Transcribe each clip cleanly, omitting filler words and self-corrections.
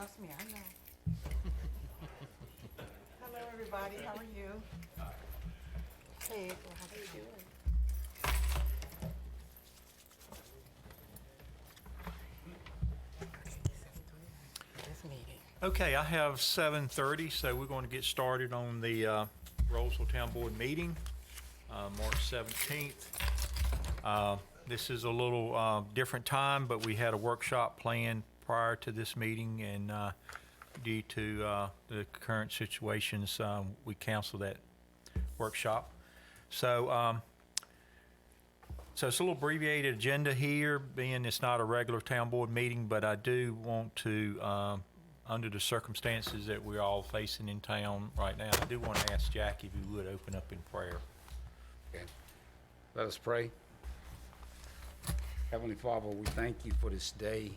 Trust me, I know. Hello, everybody. How are you? Hey, April, how are you doing? This meeting. Okay, I have 7:30, so we're going to get started on the Rolesville Town Board meeting, March 17th. This is a little different time, but we had a workshop planned prior to this meeting, and due to the current situations, we canceled that workshop. So it's a little abbreviated agenda here, being it's not a regular town board meeting, but I do want to, under the circumstances that we're all facing in town right now, I do want to ask Jackie if you would open up in prayer. Okay. Let us pray. Heavenly Father, we thank you for this day.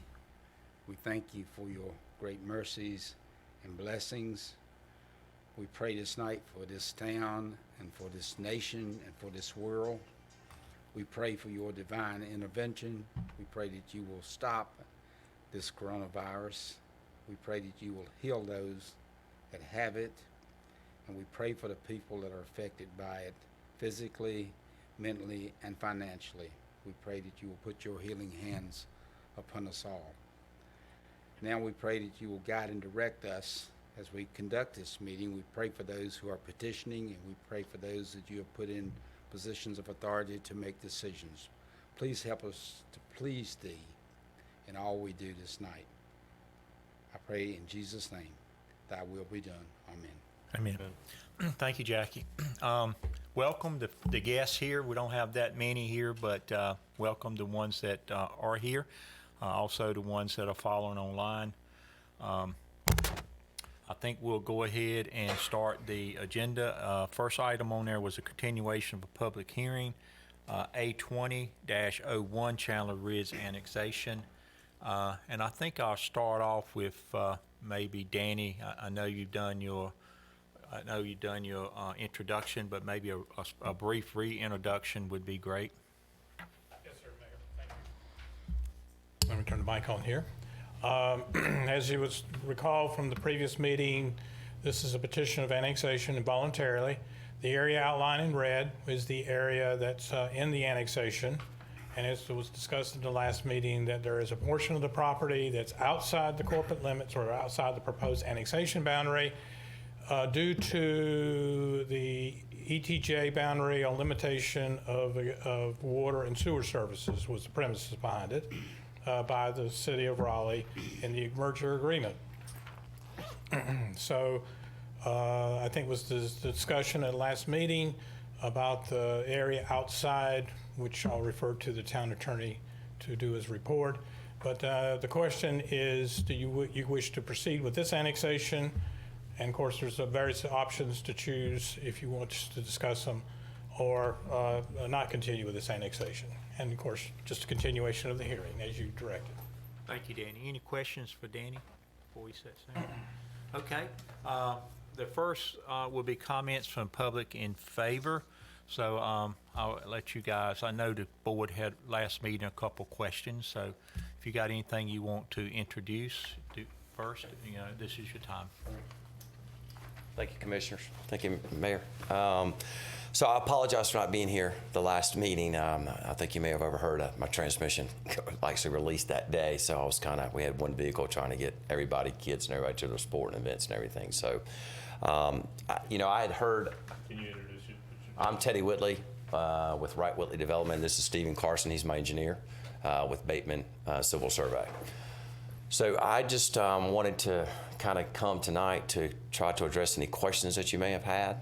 We thank you for your great mercies and blessings. We pray this night for this town and for this nation and for this world. We pray for your divine intervention. We pray that you will stop this coronavirus. We pray that you will heal those that have it. And we pray for the people that are affected by it physically, mentally, and financially. We pray that you will put your healing hands upon us all. Now we pray that you will guide and direct us as we conduct this meeting. We pray for those who are petitioning, and we pray for those that you have put in positions of authority to make decisions. Please help us to please thee in all we do this night. I pray in Jesus' name, thy will be done. Amen. Amen. Thank you, Jackie. Welcome the guests here. We don't have that many here, but welcome the ones that are here. Also the ones that are following online. I think we'll go ahead and start the agenda. First item on there was a continuation of a public hearing, A20-01 Chandler Ridge Annexation. And I think I'll start off with maybe Danny. I know you've done your introduction, but maybe a brief reintroduction would be great. Yes, sir, Mayor. Thank you. Let me turn the mic on here. As you would recall from the previous meeting, this is a petition of annexation involuntarily. The area outlined in red is the area that's in the annexation. And as was discussed in the last meeting, that there is a portion of the property that's outside the corporate limits or outside the proposed annexation boundary due to the ETJ boundary on limitation of water and sewer services was the premises behind it by the city of Raleigh in the merger agreement. So I think was the discussion at the last meeting about the area outside, which I'll refer to the town attorney to do his report. But the question is, do you wish to proceed with this annexation? And of course, there's various options to choose if you want to discuss them, or not continue with this annexation. And of course, just a continuation of the hearing as you directed. Thank you, Danny. Any questions for Danny before we set soon? Okay. The first will be comments from public in favor. So I'll let you guys, I know the board had last meeting a couple questions, so if you got anything you want to introduce first, this is your time. Thank you, Commissioners. Thank you, Mayor. So I apologize for not being here the last meeting. I think you may have overheard my transmission actually released that day. So I was we had one vehicle trying to get everybody, kids and everybody to their sporting events and everything. So, I had heard. Can you introduce you? I'm Teddy Whitley with Wright Whitley Development. This is Stephen Carson. He's my engineer with Bateman Civil Survey. So I just wanted to kind of come tonight to try to address any questions that you may have had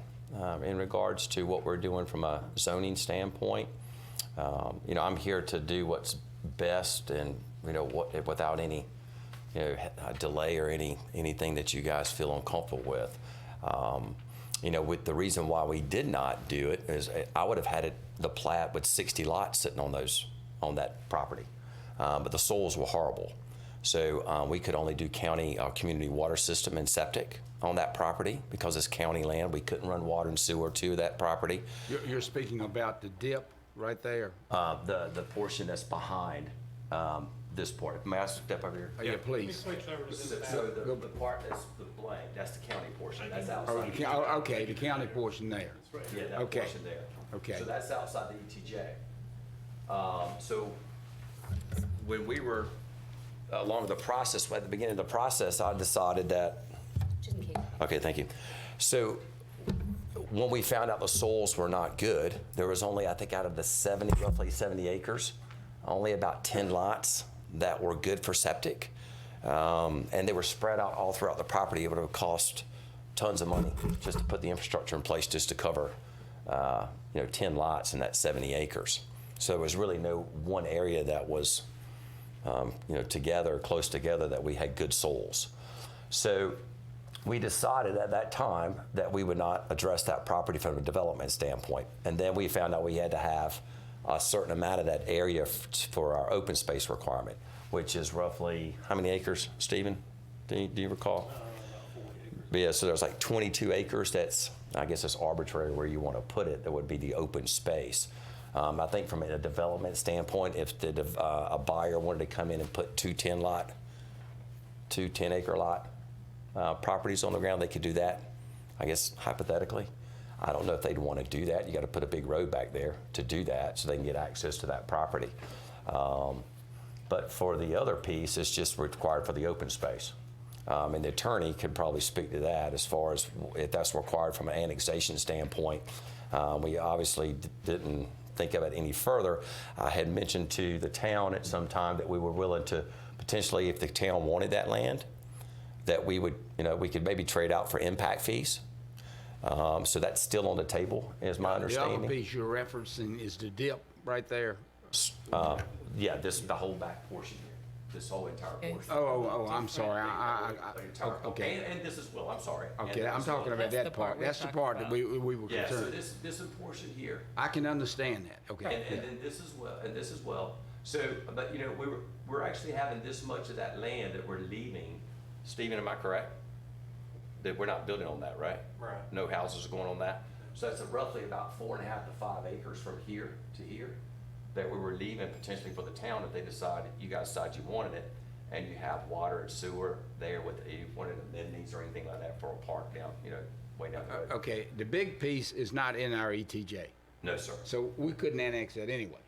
in regards to what we're doing from a zoning standpoint. I'm here to do what's best and, without any, delay or anything that you guys feel uncomfortable with. With the reason why we did not do it is I would have had the plat with 60 lots sitting on that property, but the soils were horrible. So we could only do county community water system and septic on that property because it's county land. We couldn't run water and sewer to that property. You're speaking about the dip right there. The portion that's behind this part. May I step over here? Oh, yeah, please. Switch over to this So the part that's the blank, that's the county portion, that's Oh, outside. okay, the county portion there. Yeah, that Okay. portion there. Okay. So that's outside the ETJ. So when we were along the process, at the beginning of the process, I decided that, okay, thank you. So when we found out the soils were not good, there was only, I think out of the 70, roughly 70 acres, only about 10 lots that were good for septic. And they were spread out all throughout the property. It would have cost tons of money just to put the infrastructure in place just to cover, 10 lots in that 70 acres. So there was really no one area that was, together, close together, that we had good soils. So we decided at that time that we would not address that property from a development standpoint. And then we found out we had to have a certain amount of that area for our open space requirement, which is roughly, how many acres, Stephen? Do you recall? Yeah, so there's like 22 acres. That's, I guess it's arbitrary where you want to put it. That would be the open space. I think from a development standpoint, if a buyer wanted to come in and put two 10-acre lot properties on the ground, they could do that, I guess, hypothetically. I don't know if they'd want to do that. You got to put a big road back there to do that so they can get access to that property. But for the other piece, it's just required for the open space. And the attorney could probably speak to that as far as if that's required from an annexation standpoint. We obviously didn't think of it any further. I had mentioned to the town at some time that we were willing to potentially, if the town wanted that land, that we would, we could maybe trade out for impact fees. So that's still on the table, is my understanding. The other piece you're referencing is the dip right there. Yeah, the whole back portion here, this whole entire portion. Oh, I'm sorry. Okay. And this as well, I'm sorry. Okay, And I'm this as talking well. about that part. That's the part that we were Yeah, so concerned. this portion here, I can understand that, okay. and then this as well, and this as well. So, but we're actually having this much of that land that we're leaving. Stephen, am I correct? That we're not building on that, right? Right. No houses are going on that. So that's roughly about 4.5 to 5 acres from here to here that we were leaving potentially for the town if you guys decide you wanted it, and you have water and sewer there with, you wanted amenities or anything like that for a park down, way down the road. Okay, the big piece is not in our ETJ, No, sir. so we couldn't annex that anyway.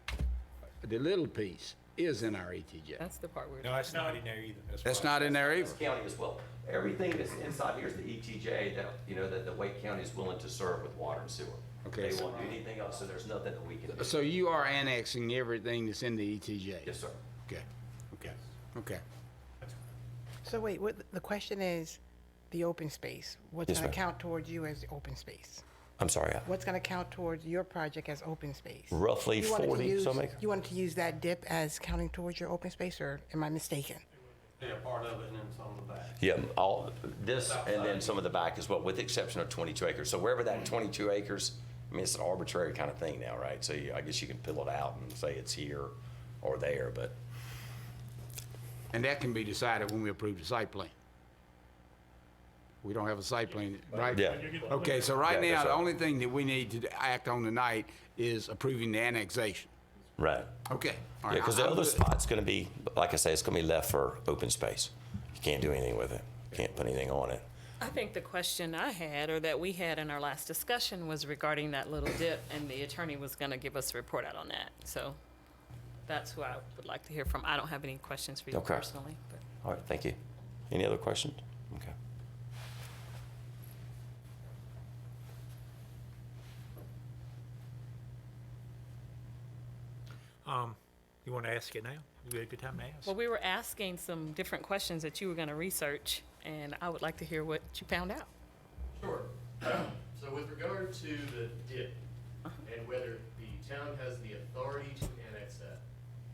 The little piece is in our ETJ. That's the part we're. No, that's not in there either. That's not in there either. It's county as well. Everything that's inside here is the ETJ that, that the Wake County is willing to serve with water and sewer. Okay, They so- won't do anything else, so there's nothing that we can do. So you are annexing everything that's in the ETJ? Yes, sir. Okay. So wait, the question is, the open space, what's Yes, gonna ma'am. count towards you as open space? I'm sorry, What's gonna count towards your project as open space? roughly You wanted to 40 some acres. You wanted to use that dip as counting towards your open space, or am I mistaken? Yeah, part of it and then some of the back. Yeah, all this and then some of the back as well, with the exception of 22 acres. So wherever that 22 acres, it's an arbitrary kind of thing now, right? So I guess you can fill it out and say it's here or there, but And that can be decided when we approve the site plan. We don't have a site plan, right? yeah. Okay, so right Yeah, now, that's the right. only thing that we need to act on tonight is approving the annexation. Right. Okay. all right, Yeah, because the I'm other good. spot's going to be, like I say, it's going to be left for open space. You can't do anything with it. Can't put anything on it. I think the question I had, or that we had in our last discussion, was regarding that little dip, and the attorney was gonna give us a report out on that. So that's who I would like to hear from. I don't have any questions for you Okay. personally, but. All right, thank you. Any other questions? Okay. You want to ask it now? You have a good time to ask? Well, we were asking some different questions that you were gonna research, and I would like to hear what you found out. Sure. So with regard to the dip and whether the town has the authority to annex that,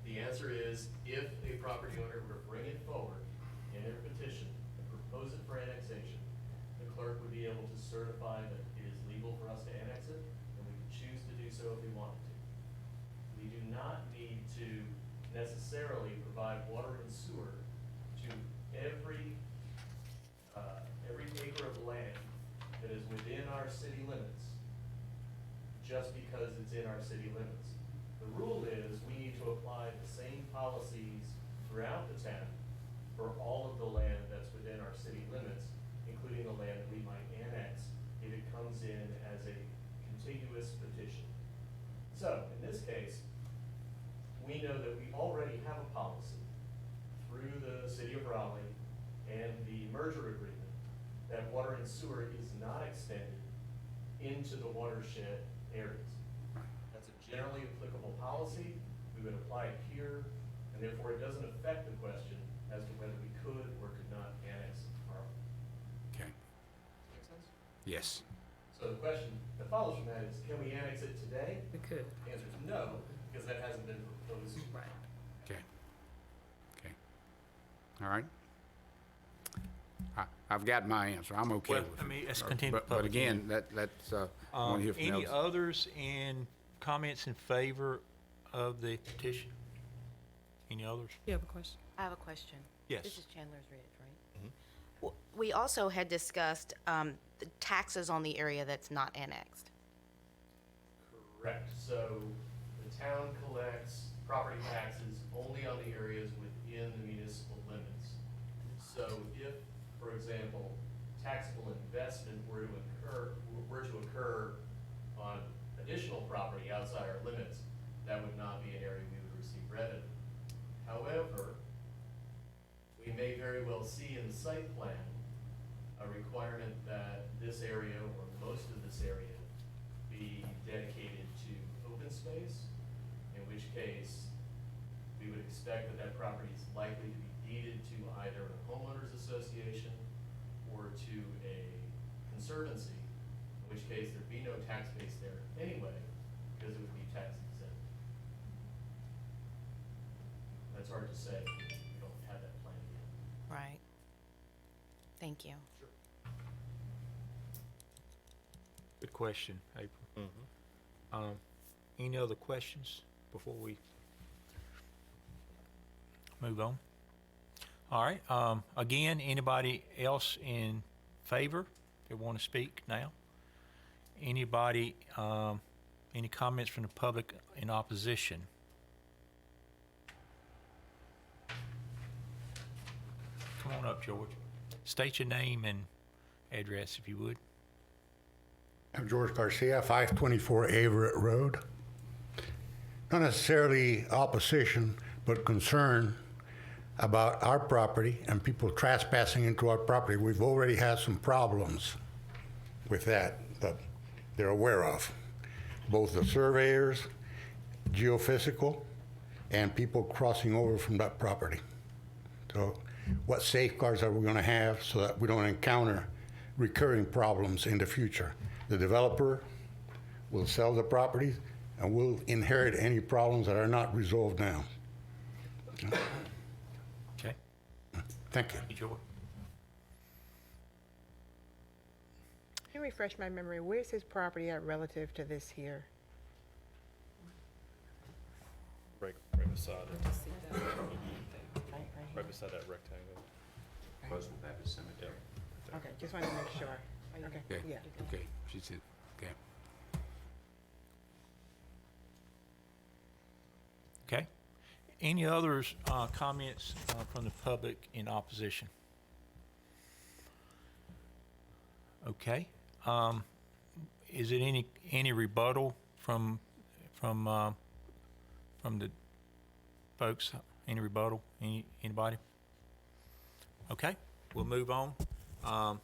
the answer is if a property owner were to bring it forward in their petition and propose it for annexation, the clerk would be able to certify that it is legal for us to annex it, and we could choose to do so if we wanted to. We do not need to necessarily provide water and sewer to every acre of land that is within our city limits, just because it's in our city limits. The rule is we need to apply the same policies throughout the town for all of the land that's within our city limits, including the land that we might annex if it comes in as a contiguous petition. So, in this case, we know that we already have a policy through the city of Raleigh and the merger agreement that water and sewer is not extended into the watershed areas. That's a generally applicable policy. We would apply it here, and therefore it doesn't affect the question as to whether we could or could not annex our. Okay. Make sense? Yes. So the question that follows from that is, can we annex it today? We could. The answer is no, because that hasn't been proposed. Right. Okay. Okay. All right. I've got my answer. I'm okay Well, with I it. mean, let's continue the But public again, let's, I want to hear from Any others. others in comments in favor of the petition? Any others? You have a question? I have a question. Yes. This is Chandler's Ridge, right? We also had discussed the taxes on the area that's not annexed. Correct. So the town collects property taxes only on the areas within the municipal limits. So if, for example, taxable investment were to occur on additional property outside our limits, that would not be an area we would receive revenue. However, we may very well see in the site plan a requirement that this area or most of this area be dedicated to open space, in which case we would expect that that property is likely to be deeded to either a homeowners association or to a conservancy, in which case there'd be no tax base there anyway, because it would be tax exempt. That's hard to say. We don't have that plan yet. Right. Thank you. Good question, April. Any other questions before we move on? All right, again, anybody else in favor that want to speak now? Anybody, any comments from the public in opposition? Come on up, George. State your name and address, if you would. I'm George Garcia, 524 Averett Road. Not necessarily opposition, but concern about our property and people trespassing into our property. We've already had some problems with that they're aware of. Both the surveyors, geophysical, and people crossing over from that property. So what safeguards are we going to have so that we don't encounter recurring problems in the future? The developer will sell the property and we'll inherit any problems that are not resolved now. Okay. Thank you. Hey, George. Can you refresh my memory? Where's his property at relative to this here? Right beside it, right beside that rectangle. Roseville Baptist Cemetery. Okay, just wanted to make sure. Okay, Okay. yeah. Okay, she said, okay. Okay. Any others, comments from the public in opposition? Okay. Is it any rebuttal from the folks? Any rebuttal? Anybody? Okay, we'll move on. I'm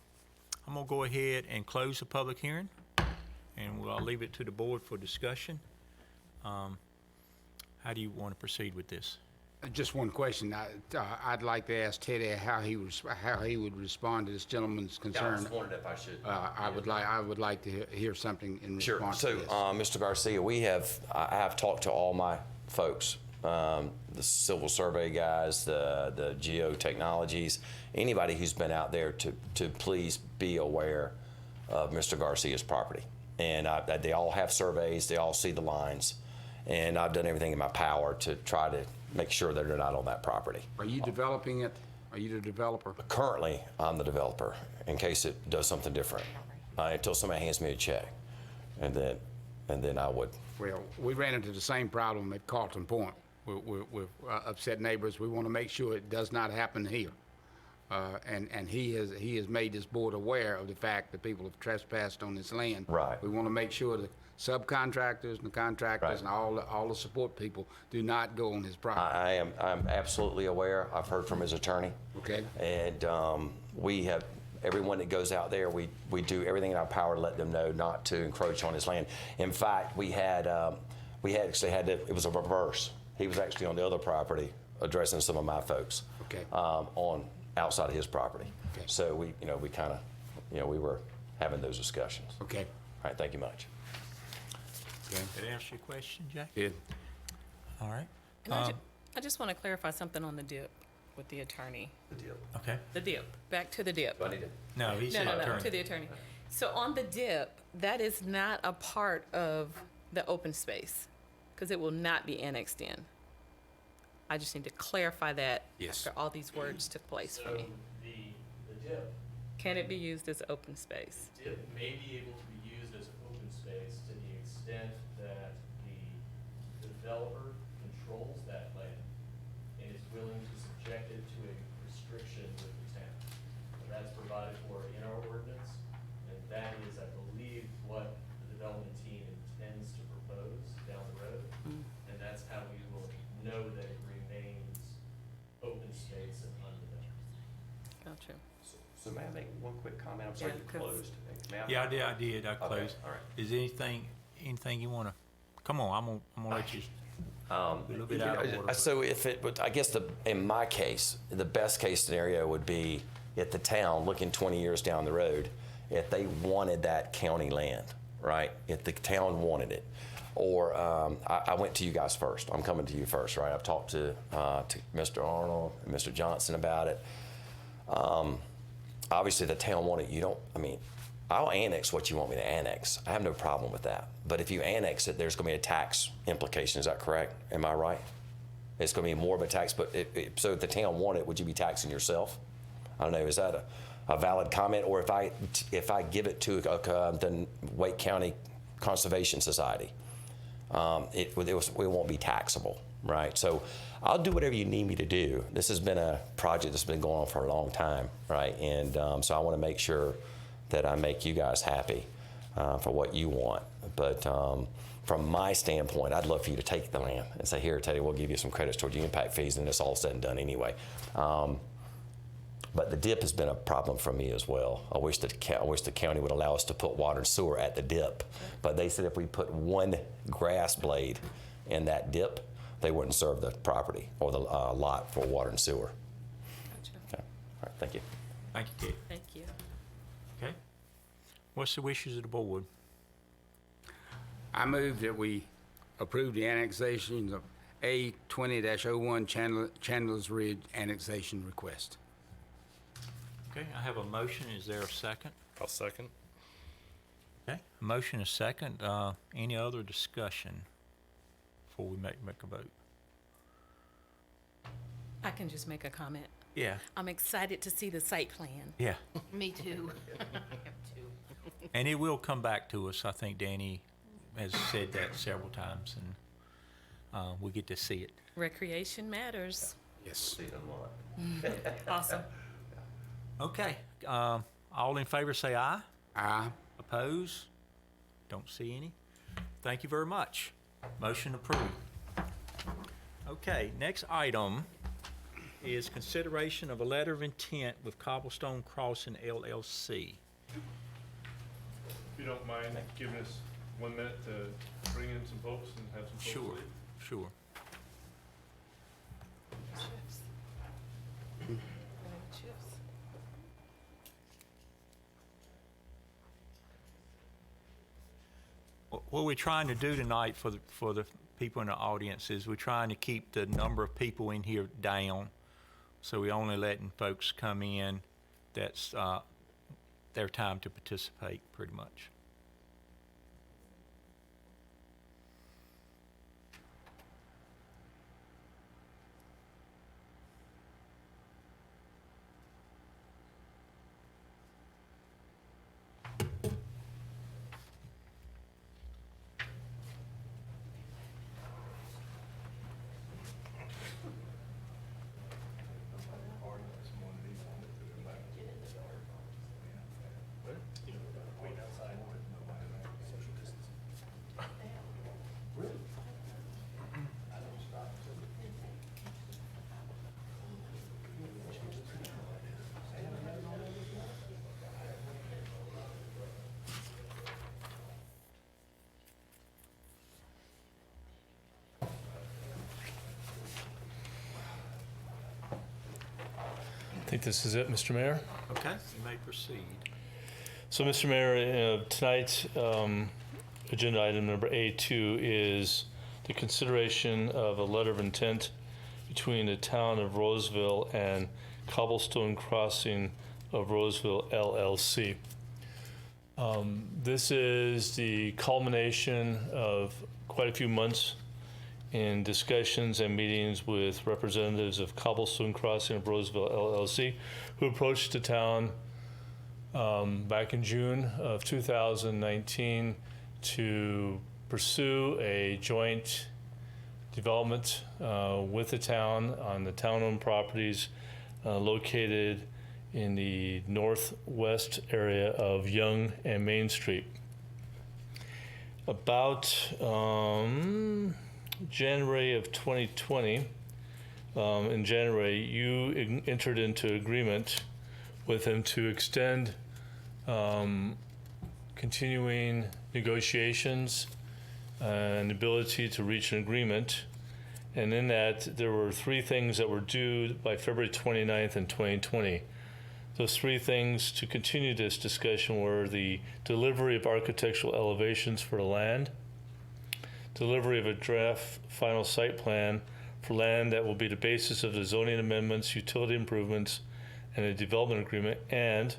gonna go ahead and close the public hearing, and I'll leave it to the board for discussion. How do you want to proceed with this? Just one question. I'd like to ask Teddy how he would respond to this gentleman's Yeah, I concern. just wondered if I should. I would like to hear something in Sure. response So, to this. Mr. Garcia, I have talked to all my folks, the civil survey guys, the geotechnologies, anybody who's been out there to please be aware of Mr. Garcia's property. And they all have surveys, they all see the lines, and I've done everything in my power to try to make sure that they're not on that property. Are you developing it? Are you the developer? Currently, I'm the developer, in case it does something different, until somebody hands me a check, and then I would. Well, we ran into the same problem at Carlton Point with upset neighbors. We want to make sure it does not happen here. And he has made this board aware of the fact that people have trespassed on this land. Right. We want to make sure the subcontractors and the contractors Right. and all the support people do not go on his property. I'm absolutely aware. I've heard from his attorney. Okay? And we have, everyone that goes out there, we do everything in our power to let them know not to encroach on his land. In fact, we actually had to, it was a reverse. He was actually on the other property addressing some of my folks. Okay. On outside of his property. Okay. So we kind of, we were having those discussions. Okay. All right, thank you much. Okay. Did that answer your question, Jay? Good. All right. And I just want to clarify something on the dip with the attorney. Okay. The dip, back to the dip. Do I need to? No, he No, said no, no, attorney. to the attorney. So on the dip, that is not a part of the open space, because it will not be annexed in. I just need to clarify that. Yes. After all these words took place for So me. the dip, Can it be used as open space? dip may be able to be used as open space to the extent that the developer controls that land and is willing to subject it to a restriction with the town. And that's provided for in our ordinance, and that is, I believe, what the development team intends to propose down the road. And that's how we will know that it remains open space and undeveloped. Gotcha. So may I make one quick comment? I'm sorry Yeah, you 'cause- closed. May I? Yeah, I did. I closed. all right. Is anything you want to? Come on, I'm gonna let you. A little bit out of order. So if it would, I guess in my case, the best case scenario would be if the town, looking 20 years down the road, if they wanted that county land, right? If the town wanted it. Or I went to you guys first. I'm coming to you first, right? I've talked to Mr. Arnold and Mr. Johnson about it. Obviously, the town wanted, I'll annex what you want me to annex. I have no problem with that. But if you annex it, there's going to be a tax implication. Is that correct? Am I right? It's going to be more of a tax. But so if the town wanted it, would you be taxing yourself? I don't know. Is that a valid comment? Or if I give it to the Wake County Conservation Society, it won't be taxable, right? So I'll do whatever you need me to do. This has been a project that's been going on for a long time, right? And so I want to make sure that I make you guys happy for what you want. But from my standpoint, I'd love for you to take the land and say, here, Teddy, we'll give you some credits towards your impact fees, and it's all said and done anyway. But the dip has been a problem for me as well. I wish the county would allow us to put water and sewer at the dip. But they said if we put one grass blade in that dip, they wouldn't serve the property or the lot for water and sewer. Gotcha. Okay. All right, thank you. Thank you, Kate. Thank you. Okay. What's the wishes of the board? I move that we approve the annexation of A 20-01 Chandler's Ridge annexation request. Okay, I have a motion. Is there a second? I'll second. Okay, a motion, a second. Any other discussion before we make a vote? I can just make a comment. Yeah, I'm excited to see the site plan. yeah. Me too. I am too. And it will come back to us. I think Danny has said that several times, and we get to see it. Recreation matters. Yes. Awesome. Okay, all in favor say aye. Aye. Oppose? Don't see any. Thank you very much. Motion approved. Okay, next item is consideration of a letter of intent with Cobblestone Crossing LLC. If you don't mind giving us 1 minute to bring in some folks and have some folks Sure, leave. sure. What we're trying to do tonight for the people in the audience is we're trying to keep the number of people in here down. So we're only letting folks come in that's their time to participate, pretty much. think this is it, Mr. Mayor. Okay, you may proceed. So, Mr. Mayor, tonight's agenda item number A2 is the consideration of a letter of intent between the town of Rolesville and Cobblestone Crossing of Rolesville LLC. This is the culmination of quite a few months in discussions and meetings with representatives of Cobblestone Crossing of Rolesville LLC, who approached the town back in June of 2019 to pursue a joint development with the town on the town-owned properties located in the northwest area of Young and Main Street. About January of 2020, in January, you entered into agreement with him to extend continuing negotiations and ability to reach an agreement. And in that, there were 3 things that were due by February 29th in 2020. Those 3 things to continue this discussion were the delivery of architectural elevations for the land, delivery of a draft final site plan for land that will be the basis of the zoning amendments, utility improvements, and a development agreement, and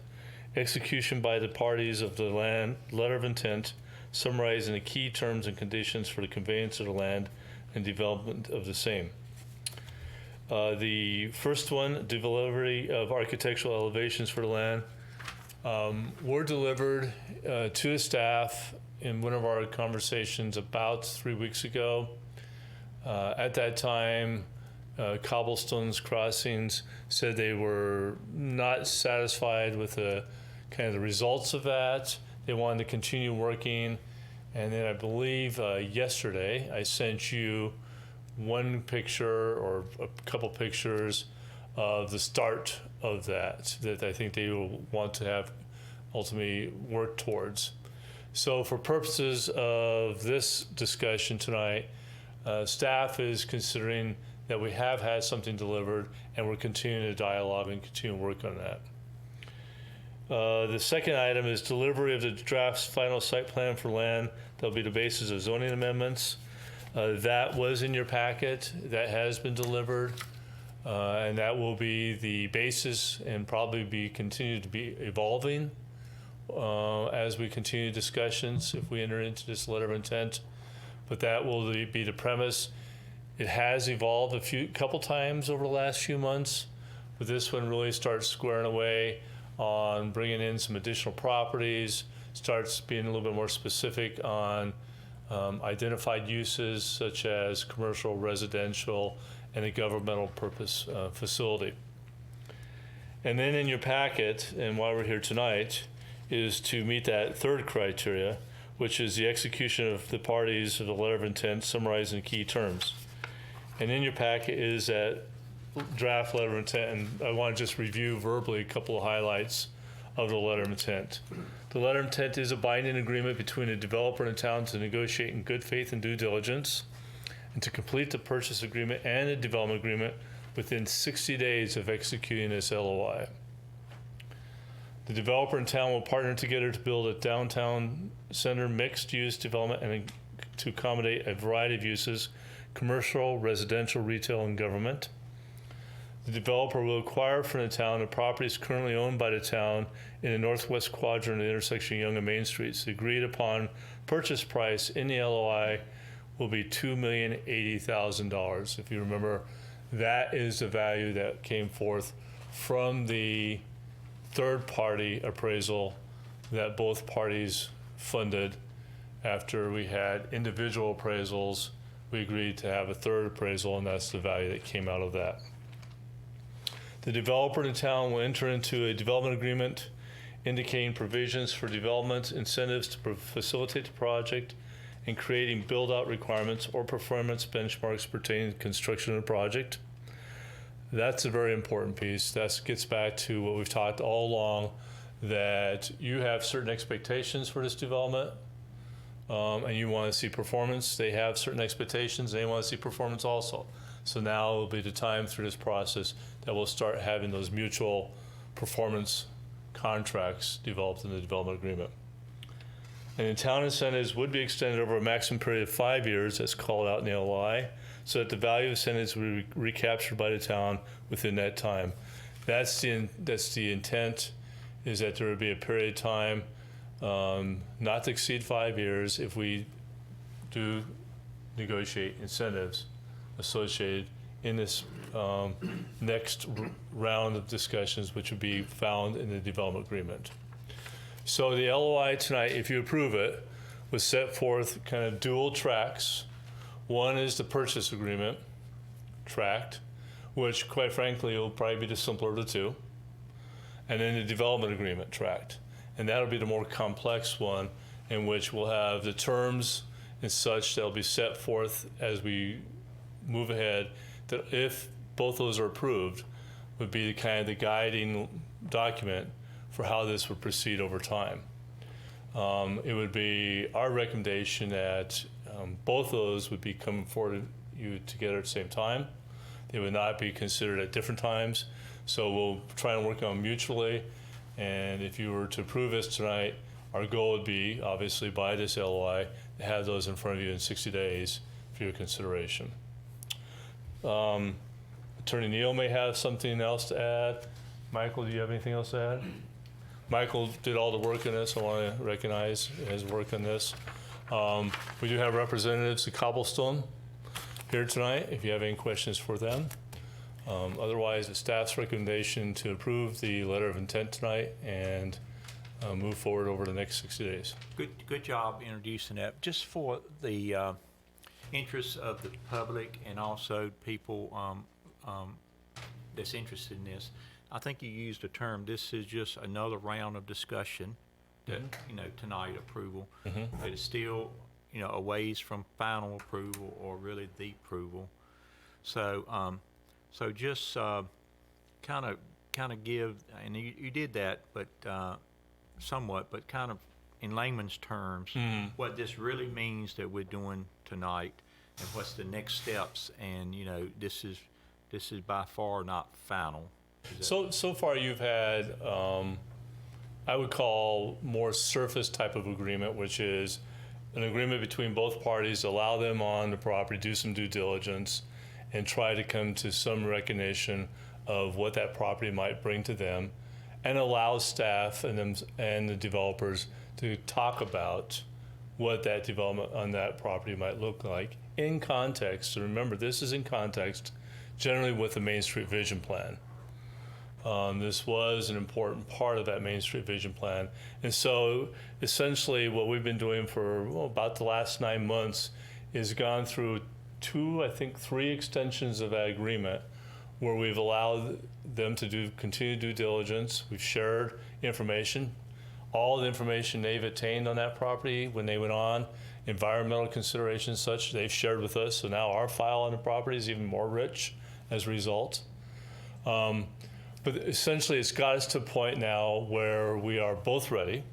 execution by the parties of the land letter of intent summarizing the key terms and conditions for the conveyance of the land and development of the same. The first one, delivery of architectural elevations for the land, were delivered to the staff in one of our conversations about 3 weeks ago. At that time, Cobblestone's Crossings said they were not satisfied with the kind of the results of that. They wanted to continue working. And then I believe yesterday I sent you one picture or a couple pictures of the start of that I think they will want to have ultimately work towards. So for purposes of this discussion tonight, staff is considering that we have had something delivered and we're continuing to dialogue and continue to work on that. The second item is delivery of the draft final site plan for land that will be the basis of zoning amendments. That was in your packet. That has been delivered. And that will be the basis and probably be continued to be evolving as we continue discussions if we enter into this letter of intent. But that will be the premise. It has evolved a couple times over the last few months, but this one really starts squaring away on bringing in some additional properties, starts being a little bit more specific on identified uses such as commercial, residential, and a governmental purpose facility. And then in your packet, and why we're here tonight, is to meet that third criteria, which is the execution of the parties of the letter of intent summarizing key terms. And in your packet is that draft letter of intent, and I want to just review verbally a couple of highlights of the letter of intent. The letter of intent is a binding agreement between a developer and a town to negotiate in good faith and due diligence and to complete the purchase agreement and the development agreement within 60 days of executing this LOI. The developer and town will partner together to build a downtown center mixed-use development and to accommodate a variety of uses: commercial, residential, retail, and government. The developer will acquire from the town the properties currently owned by the town in the northwest quadrant of the intersection of Young and Main Streets. The agreed upon purchase price in the LOI will be $2,080,000. If you remember, that is the value that came forth from the third-party appraisal that both parties funded. After we had individual appraisals, we agreed to have a third appraisal, and that's the value that came out of that. The developer and the town will enter into a development agreement indicating provisions for development incentives to facilitate the project and creating build-out requirements or performance benchmarks pertaining to construction of the project. That's a very important piece. That gets back to what we've talked all along, that you have certain expectations for this development, and you want to see performance. They have certain expectations. They want to see performance also. So now will be the time through this process that we'll start having those mutual performance contracts developed in the development agreement. And the town incentives would be extended over a maximum period of 5 years, as called out in the LOI, so that the value of incentives will be recaptured by the town within that time. That's the intent, is that there would be a period of time not to exceed 5 years if we do negotiate incentives associated in this next round of discussions, which would be found in the development agreement. So the LOI tonight, if you approve it, was set forth kind of dual tracks. One is the purchase agreement tract, which quite frankly will probably be the simpler of the two, and then the development agreement tract. And that'll be the more complex one, in which we'll have the terms and such that'll be set forth as we move ahead, that if both those are approved, would be kind of the guiding document for how this would proceed over time. It would be our recommendation that both of those would be coming forward to you together at the same time. They would not be considered at different times. So we'll try and work on mutually. And if you were to approve this tonight, our goal would be, obviously, by this LOI, to have those in front of you in 60 days for your consideration. Attorney Neal may have something else to add. Michael, do you have anything else to add? Michael did all the work in this. I want to recognize his work on this. We do have representatives of Cobblestone here tonight, if you have any questions for them. Otherwise, the staff's recommendation to approve the letter of intent tonight and move forward over the next 60 days. Good job introducing that. Just for the interests of the public and also people that's interested in this, I think you used a term, this is just another round of discussion that, tonight approval. But it's still, a ways from final approval or really the approval. So, so just kind of give, and you did that, but somewhat, but kind of in layman's terms, what this really means that we're doing tonight, and what's the next steps, and this is by far not final. So far you've had, I would call more surface type of agreement, which is an agreement between both parties, allow them on the property, do some due diligence, and try to come to some recognition of what that property might bring to them, and allow staff and the developers to talk about what that development on that property might look like in context. So remember, this is in context, generally with the Main Street Vision Plan. This was an important part of that Main Street Vision Plan. And so essentially what we've been doing for about the last 9 months is gone through 3 extensions of that agreement where we've allowed them to continue due diligence. We've shared information, all the information they've attained on that property when they went on, environmental considerations such, they've shared with us. So now our file on the property is even more rich as a result. But essentially it's got us to a point now where we are both ready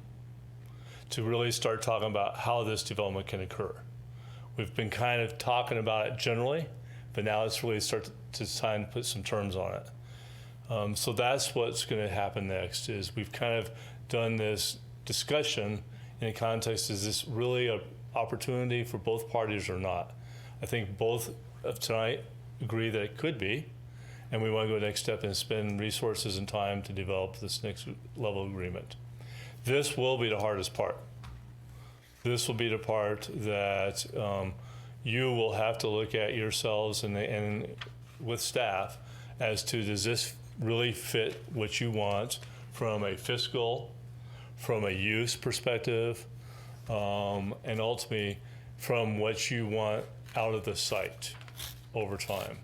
to really start talking about how this development can occur. We've been kind of talking about it generally, but now it's really time to put some terms on it. So that's what's going to happen next, is we've kind of done this discussion in the context, is this really an opportunity for both parties or not? I think both of tonight agree that it could be, and we want to go next step and spend resources and time to develop this next level agreement. This will be the hardest part. This will be the part that you will have to look at yourselves and with staff as to, does this really fit what you want from a fiscal, from a use perspective, and ultimately from what you want out of the site over time.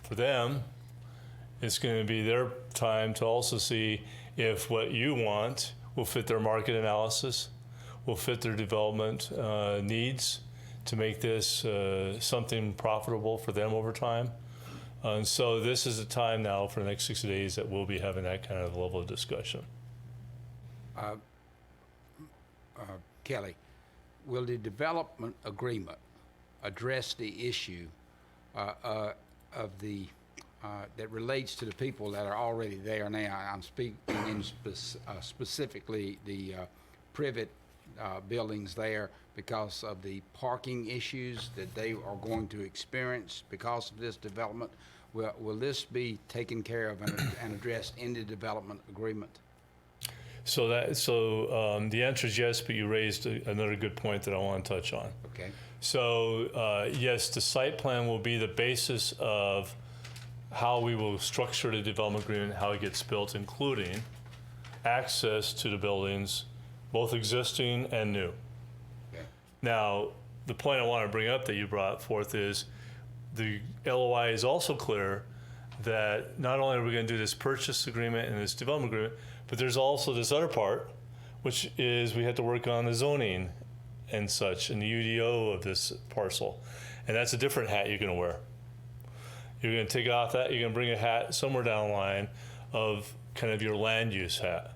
For them, it's going to be their time to also see if what you want will fit their market analysis, will fit their development needs to make this something profitable for them over time. And so this is the time now for the next 60 days that we'll be having that kind of level of discussion. Kelly, will the development agreement address the issue of the, that relates to the people that are already there now. I'm speaking in specifically the private buildings there because of the parking issues that they are going to experience because of this development. Will this be taken care of and addressed in the development agreement? So the answer is yes, but you raised another good point that I want to touch on. Okay. So yes, the site plan will be the basis of how we will structure the development agreement, how it gets built, including access to the buildings, both existing and new. Okay. Now, the point I want to bring up that you brought forth is the LOI is also clear that not only are we going to do this purchase agreement and this development agreement, but there's also this other part, which is we have to work on the zoning and such and the UDO of this parcel. And that's a different hat you're going to wear. You're going to take off that, you're going to bring a hat somewhere down the line of kind of your land use hat.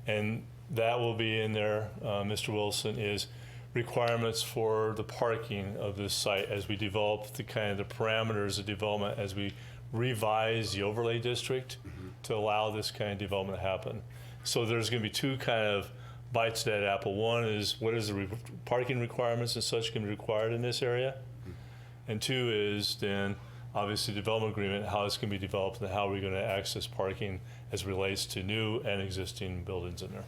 And that will be in there, Mr. Wilson, is requirements for the parking of this site as we develop the kind of the parameters of development as we revise the overlay district to allow this kind of development to happen. So there's going to be two kind of bites to that apple. One is what is the parking requirements and such going to be required in this area? And two is then obviously development agreement, how it's going to be developed and how we're going to access parking as it relates to new and existing buildings in there.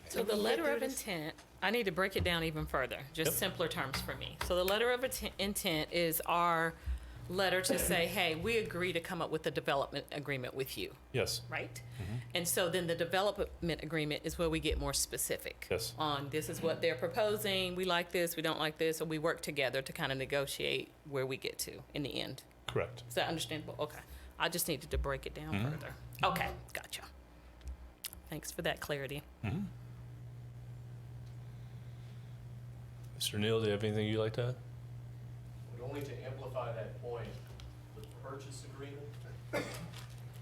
So the letter of intent, I need to break it down even further, just Yep. simpler terms for me. So the letter of intent is our letter to say, hey, we agree to come up with a development agreement with you, Yes. right? And so then the development agreement is where we get more specific. Yes. On this is what they're proposing, we like this, we don't like this, or we work together to kind of negotiate where we get to in the end. Correct. Is that understandable? Okay. I just needed to break it down further. Okay, gotcha. Thanks for that clarity. Mr. Neal, do you have anything you'd like to add? But only to amplify that point, the purchase agreement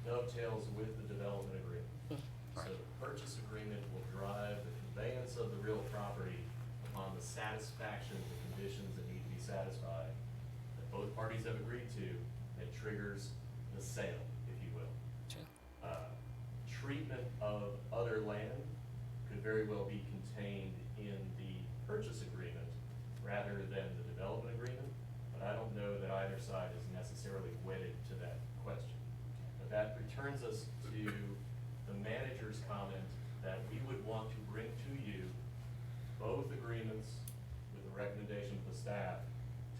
dovetails with the development agreement. So the purchase agreement will drive the conveyance of the real property upon the satisfaction of the conditions that need to be satisfied, that both parties have agreed to, that triggers the sale, if you will. Sure. Treatment of other land could very well be contained in the purchase agreement rather than the development agreement, but I don't know that either side is necessarily wedded to that question. But that returns us to the manager's comment that we would want to bring to you both agreements with the recommendation of the staff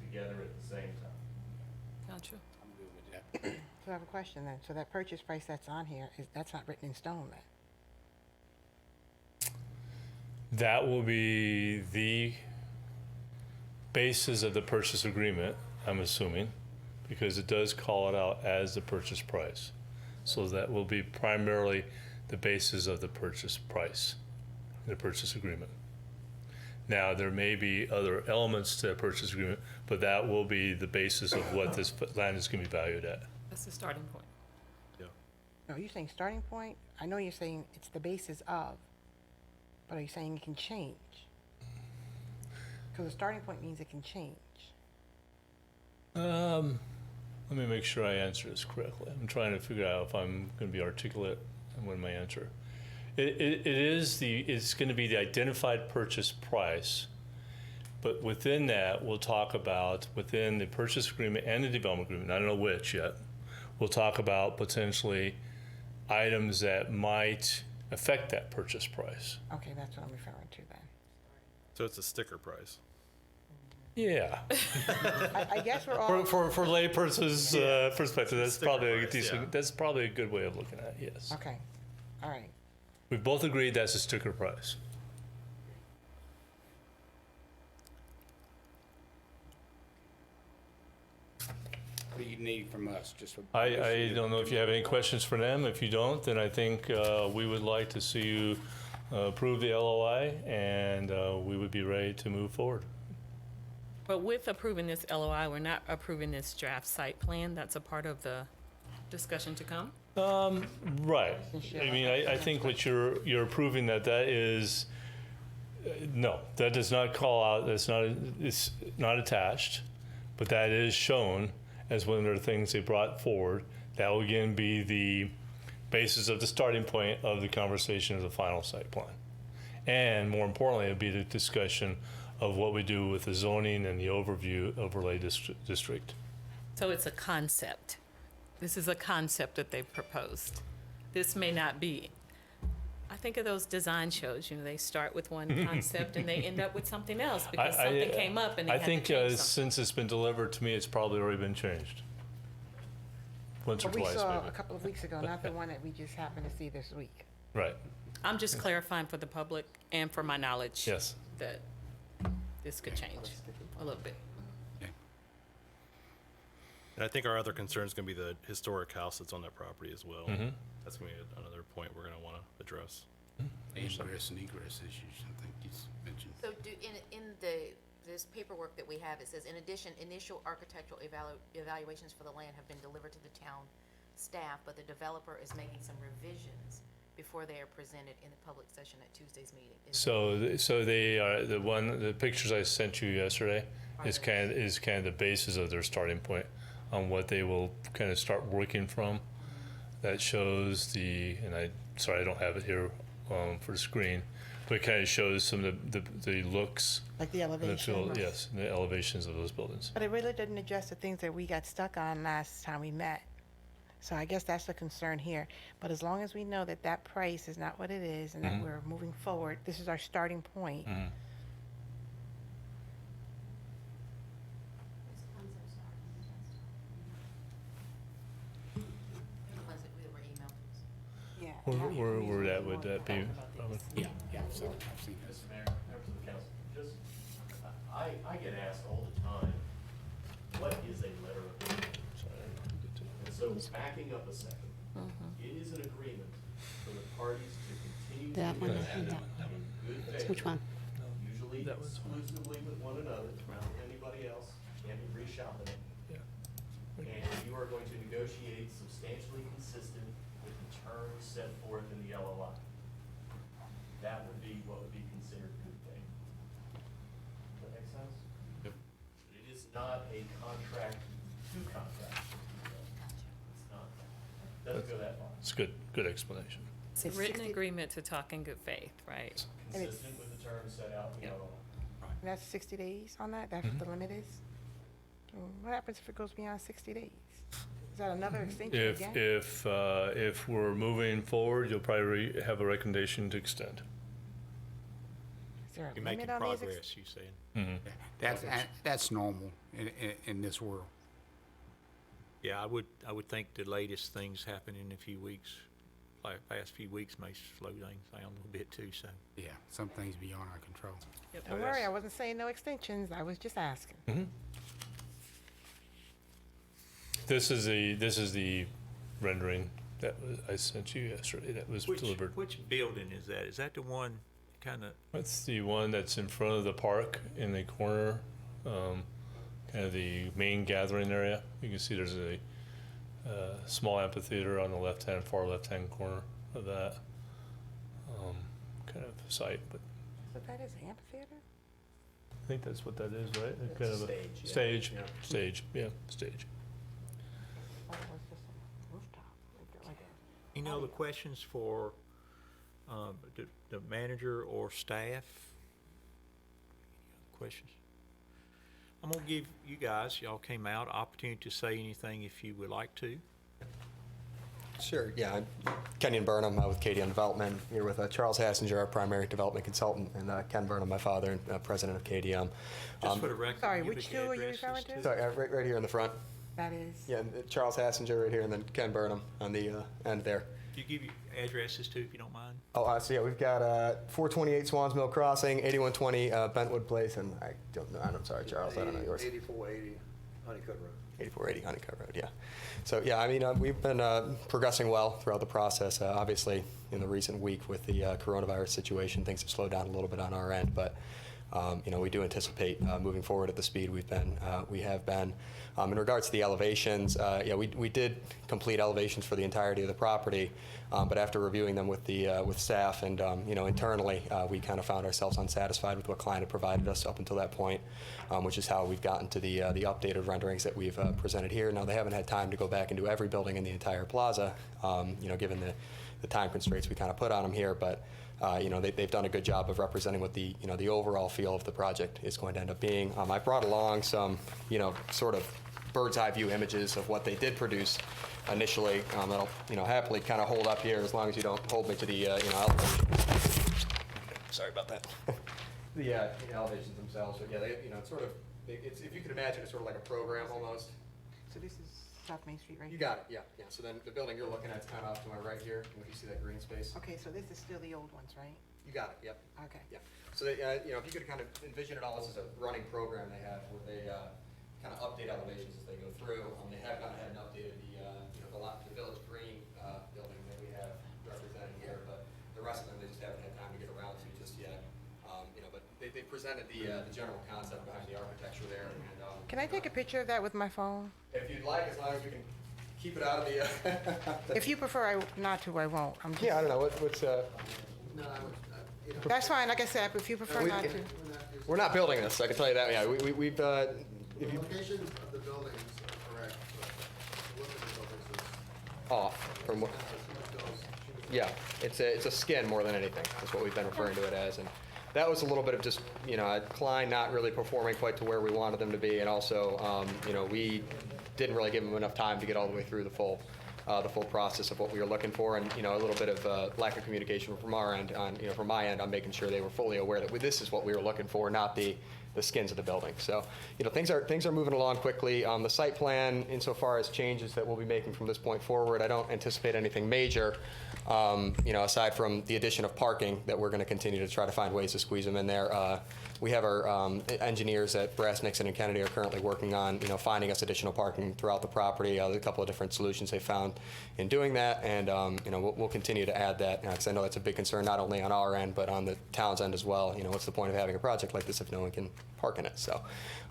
together at the same time. Gotcha. I'm good with that. So I have a question then. So that purchase price that's on here, that's not written in stone then? That will be the basis of the purchase agreement, I'm assuming, because it does call it out as the purchase price. So that will be primarily the basis of the purchase price, the purchase agreement. Now, there may be other elements to the purchase agreement, but that will be the basis of what this land is going to be valued at. That's the starting point. No, you're saying starting point? I know you're saying it's the basis of, but are you saying it can change? Because the starting point means it can change. Let me make sure I answer this correctly. I'm trying to figure out if I'm going to be articulate in my answer. It's going to be the identified purchase price, but within that, we'll talk about within the purchase agreement and the development agreement, I don't know which yet, we'll talk about potentially items that might affect that purchase price. Okay, that's what I'm referring to then. So it's a sticker price. Yeah. I guess we're all, For layperson's perspective, that's Sticker probably a price, decent, yeah. that's probably a good way of looking at it, yes. okay, all right. We've both agreed that's a sticker price. What do you need from us? Just I don't know if you have any questions for them. If you don't, then I think we would like to see you approve the LOI, and we would be ready to move forward. But with approving this LOI, we're not approving this draft site plan. That's a part of the discussion to come. Right. I mean, I think what you're approving that is, no, that does not call out, it's not attached, but that is shown as one of the things they brought forward. That will again be the basis of the starting point of the conversation of the final site plan. And more importantly, it'll be the discussion of what we do with the zoning and the overview overlay district. So it's a concept. This is a concept that they've proposed. This may not be. I think of those design shows, you know, they start with one concept and they end up with something else because something came up and they I had think to change something. since it's been delivered to me, it's probably already been changed. Once or What we twice, saw maybe. a couple of weeks ago, not the one that we just happened to see this week. Right, I'm just clarifying for the public and for my knowledge. yes. That this could change a little bit. And I think our other concern is going to be the historic house that's on that property as well. That's going to be another point we're going to want to address. Ingress and egress issues, I think you mentioned. So this paperwork that we have, it says, in addition, initial architectural evaluations for the land have been delivered to the town staff, but the developer is making some revisions before they are presented in the public session at Tuesday's meeting. So they are, the pictures I sent you yesterday is kind of the basis of their starting point on what they will kind of start working from. That shows sorry, I don't have it here for the screen, but it kind of shows some of the looks. Like the and the elevation. yes, the elevations of those buildings. But it really didn't address the things that we got stuck on last time we met. So I guess that's the concern here. But as long as we know that that price is not what it is and that we're moving forward, this is our starting point. The ones that we were emailed to us. Yeah. Where that would that be? Robin? Yeah, so I've seen this. Mr. Mayor, members of the council, just, I get asked all the time, what is a letter of agreement? And so backing up a second, it is an agreement for the parties to continue to That one use and in that. good faith. Which one? Usually exclusively with one another, not with anybody else, can't be reshopping it. And you are going to negotiate substantially consistent with the terms set forth in the LOI. That would be what would be considered good faith. Does that make sense? Yep. It is not a contract to contract. It's not. Doesn't go that far. It's good explanation. It's a written agreement to talk in good faith, right? And it's- Consistent with the terms set out in the LOI. And that's 60 days on that? That's what the limit is? What happens if it goes beyond 60 days? Is that another extension again? If we're moving forward, you'll probably have a recommendation to extend. Is there a You're limit making on these? progress, you saying? That's normal in this world. Yeah, I would think the latest things happen in a few weeks. Like past few weeks may slow things down a little bit too, so. Yeah, some things beyond our control. Don't worry, I wasn't saying no extensions. I was just asking. This is the rendering that I sent you yesterday that was delivered. Which building is that? Is that the one kind of, That's the one that's in front of the park in the corner, kind of the main gathering area. You can see there's a small amphitheater on the far left-hand corner of that kind of site. But So that is an amphitheater? I think that's what that is, right? It's Kind a of stage, yeah. Stage, Yeah. stage, yeah, stage. Oh, it was just a rooftop. Like a- you know, the questions for the manager or staff? Questions? I'm gonna give you guys, y'all came out, opportunity to say anything if you would like to. Sure, yeah. I'm Kenyon Burnham with KDM Development, here with Charles Hassinger, our primary development consultant, and Ken Burnham, my father, and president of KDM. Just for the record. Sorry, give which the two are you addresses referring to? Sorry, right here in the front. That is, Yeah, and Charles Hassinger right here, and then Ken Burnham on the end there. Do you give your addresses too, if you don't mind? Oh, so yeah, we've got 428 Swans Mill Crossing, 8120 Bentwood Place, and I don't know, I'm sorry, Charles, I don't know yours. 8480 Honeycutt Road. 8480 Honeycutt Road, yeah. So, yeah, I mean, we've been progressing well throughout the process. Obviously, in the recent week with the coronavirus situation, things have slowed down a little bit on our end, but we do anticipate moving forward at the speed we have been. In regards to the elevations, we did complete elevations for the entirety of the property, but after reviewing them with staff and internally, we kind of found ourselves unsatisfied with what client had provided us up until that point, which is how we've gotten to the updated renderings that we've presented here. Now, they haven't had time to go back and do every building in the entire plaza, given the time constraints we kind of put on them here, but they've done a good job of representing what the overall feel of the project is going to end up being. I brought along some sort of bird's eye view images of what they did produce initially. That'll happily kind of hold up here as long as you don't hold me to the elevation. Sorry about that. The elevations themselves, but yeah, it's sort of if you could imagine, it's sort of like a program almost. So this is South Main Street, right? You got it, yeah. So then the building you're looking at is kind of off to my right here. If you see that green space. Okay, so this is still the old ones, right? You got it, yep. Okay. Yeah. So, if you could kind of envision it all, this is a running program they have where they kind of update elevations as they go through. They have gone ahead and updated the Village Green building that we have represented here, but the rest of them, they just haven't had time to get around to just yet. But they presented the general concept behind the architecture there. And, Can I take a picture of that with my phone? if you'd like, as long as we can keep it out of the... If you prefer not to, I won't. I'm just, Yeah, I don't know. What's No, I would, That's fine, like I said, if you prefer not to. we're not building this, I can tell you that. Yeah, we've the locations of the buildings are correct, but the look of the buildings is off from what... Yeah, it's a skin more than anything. That's what we've been referring to it as. And that was a little bit of just, Klein not really performing quite to where we wanted them to be. And also, we didn't really give them enough time to get all the way through the full process of what we were looking for. And, a little bit of lack of communication from our end from my end on making sure they were fully aware that this is what we were looking for, not the skins of the building. So, things are moving along quickly. The site plan, insofar as changes that we'll be making from this point forward, I don't anticipate anything major, aside from the addition of parking that we're going to continue to try to find ways to squeeze them in there. We have our engineers at Brass, Nixon, and Kennedy are currently working on, finding us additional parking throughout the property. There's a couple of different solutions they found in doing that, and we'll continue to add that because I know that's a big concern not only on our end but on the town's end as well. What's the point of having a project like this if no one can park in it? So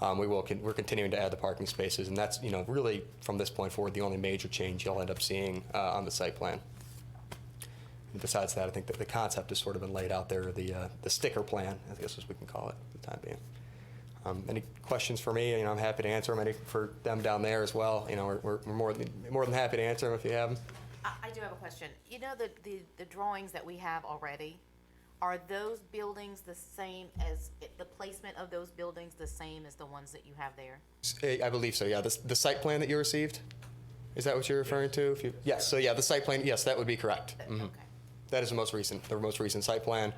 we're continuing to add the parking spaces, and that's really from this point forward the only major change you'll end up seeing on the site plan. And besides that, I think that the concept has sort of been laid out there, the sticker plan, I guess as we can call it for the time being. Any questions for me? I'm happy to answer them. Any for them down there as well? We're more than happy to answer them if you have them. I do have a question. The drawings that we have already, are those buildings the same as, the placement of those buildings the same as the ones that you have there? I believe so, yeah. The site plan that you received? Is that what you're referring to? Yes, so yeah, the site plan, yes, that would be correct. Okay. That is the most recent site plan,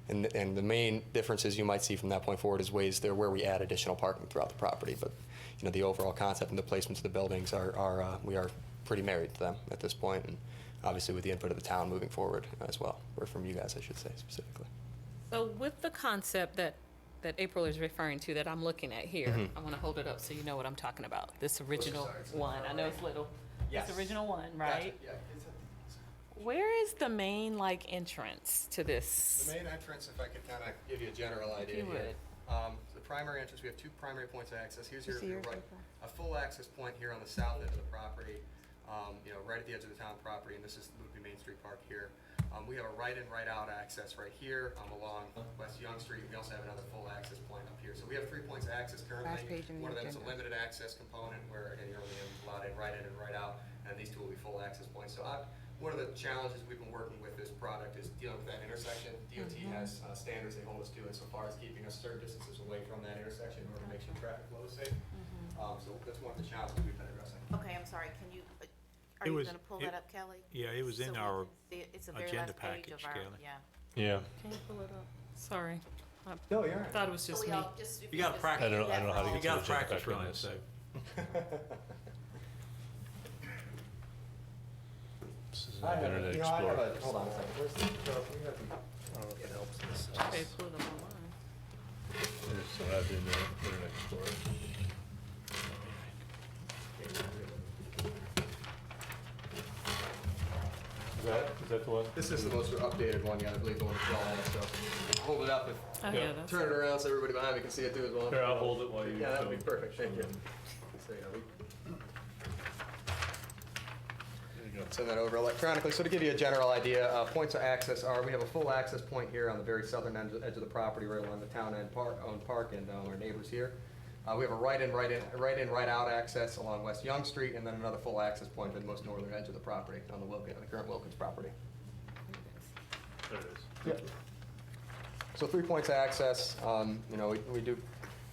and the main differences you might see from that point forward is ways there where we add additional parking throughout the property. But the overall concept and the placements of the buildings we are pretty married to them at this point, and obviously with the input of the town moving forward as well, or from you guys, I should say specifically. So with the concept that April is referring to that I'm looking at here, I want to hold it up so you know what I'm talking about. This original one. I know it's little. Yes. This original one, right? Gotcha. Yeah. Where is the main entrance to this? The main entrance, if I could kind of give you a general idea you here. would. The primary entrance, we have two primary points of access. Here's You see your yours, right, April? a full access point here on the south end of the property, right at the edge of the town property, and this is would be Main Street Park here. We have a right in, right out access right here along West Young Street. We also have another full access point up here. So we have 3 points of access currently. Last page in the One of them is a agenda. limited access component where, again, you're only allowed in and right out, and these two will be full access points. So one of the challenges we've been working with this product is dealing with that intersection. DOT has standards they hold us to insofar as keeping us certain distances away from that intersection in order to make sure traffic flow is safe. So that's one of the challenges we've been addressing. Okay, I'm sorry, are It you was- gonna pull that up, Kelly? Yeah, it was So in we our can see it. It's the very agenda last page package, of our- Kelly. Yeah. Yeah. Can you pull it up? Sorry. I No, you're all right. thought it was So just we me. all just- if You gotta just practice. I don't do that know for how to all- get to the agenda practice pack on running, this. so. This is an Internet Explorer. Hold on a second. Where's the, we have the, I don't know if it helps in this. Okay, pull it up online. I still have the Internet Explorer. Is that the one? This is the most updated one, yeah, I believe the one with all that stuff. Hold it up Oh, and yeah, that's. turn it around so everybody behind me can see it too as well. Here, I'll hold it while you. Yeah, that would be show- perfect, thank show you. them. So, yeah, we There you go. send that over electronically. So to give you a general idea, points of access are, we have a full access point here on the very southern edge of the property, right along the town-owned park and our neighbors here. We have a right-in, right-out access along West Young Street, and then another full access point at the most northern edge of the property on the current Wilkins property. There it is. Yep. So 3 points of access, you know, we do,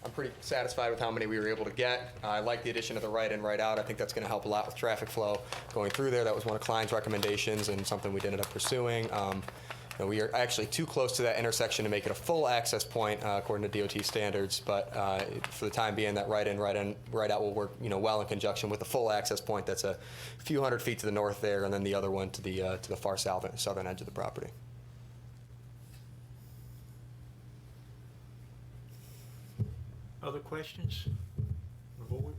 I'm pretty satisfied with how many we were able to get. I like the addition of the right-in, right-out. I think that's gonna help a lot with traffic flow going through there. That was one of Klein's recommendations and something we ended up pursuing. You know, we are actually too close to that intersection to make it a full access point, according to DOT standards, but for the time being, that right-in, right-out will work, you know, well in conjunction with the full access point that's a few hundred feet to the north there, and then the other one to the far southern edge of the property. Other questions on the board?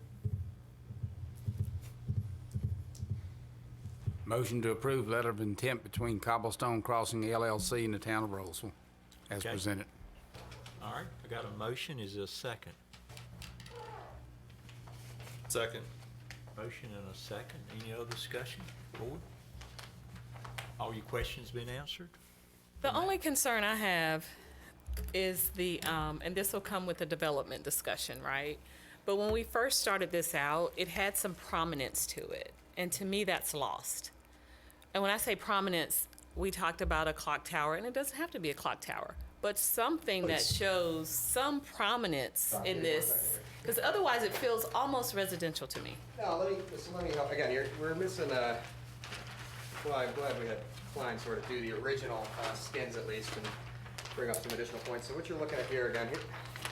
Motion to approve letter of intent between Cobblestone Crossing LLC and the town of Rolesville, as Okay. presented. All right, I got a motion, is there a second? Second. Motion and a second, any other discussion, board? All your questions been answered? The only concern I have is the, and this will come with the development discussion, right? But when we first started this out, it had some prominence to it, and to me, that's lost. And when I say prominence, we talked about a clock tower, and it doesn't have to be a clock tower, but something that shows some prominence in this, because otherwise it feels almost residential to me. No, let me help, again, we're missing, well, I'm glad we had Klein sort of do the original skins at least and bring up some additional points. So what you're looking at here, again,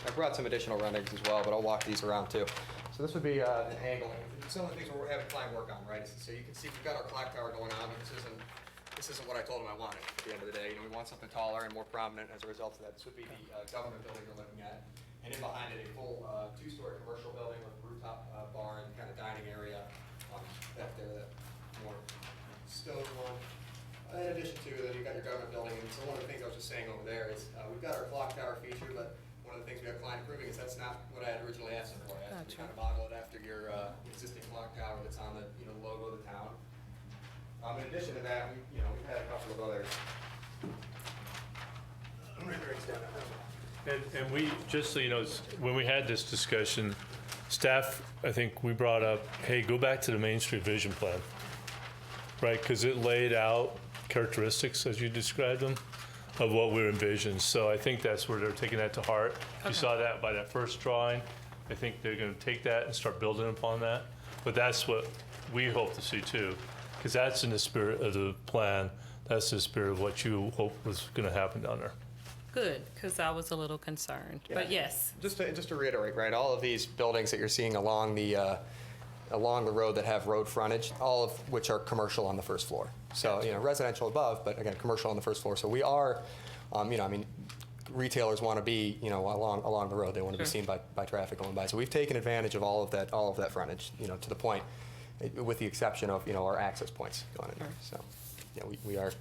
I brought some additional renderings as well, but I'll walk these around too. So this would be an angle. Some of the things we're having Klein work on, right? So you can see we've got our clock tower going on, but this isn't what I told him I wanted at the end of the day. You know, we want something taller and more prominent as a result of that. This would be the government building you're looking at. And in behind it, a full two-story commercial building with rooftop bar and kind of dining area back there, that more stone one. In addition to that, you've got your government building, and so one of the things I was just saying over there is we've got our clock tower feature, but one of the things we have Klein approving is that's not what I had originally asked them for. I asked them to kind of model it after your existing clock tower that's on the logo of the town. In addition to that, we've had a couple of other renderings down there. And we, just so you know, when we had this discussion, staff, I think we brought up, hey, go back to the Main Street Vision Plan, right? Because it laid out characteristics, as you described them, of what we envisioned. So I think that's where they're taking that to heart. You saw that by that first drawing. I think they're going to take that and start building upon that. But that's what we hope to see too, because that's in the spirit of the plan. That's the spirit of what you hope was going to happen down there. Good, because I was a little concerned, but yes. Just to reiterate, right, all of these buildings that you're seeing along the road that have road frontage, all of which are commercial on the first floor. So, residential above, but again, commercial on the first floor. So we are, retailers want to be, along the road. They want to be seen by traffic going by. So we've taken advantage of all of that frontage, to the point, with the exception of, our access points going in there. So, we are.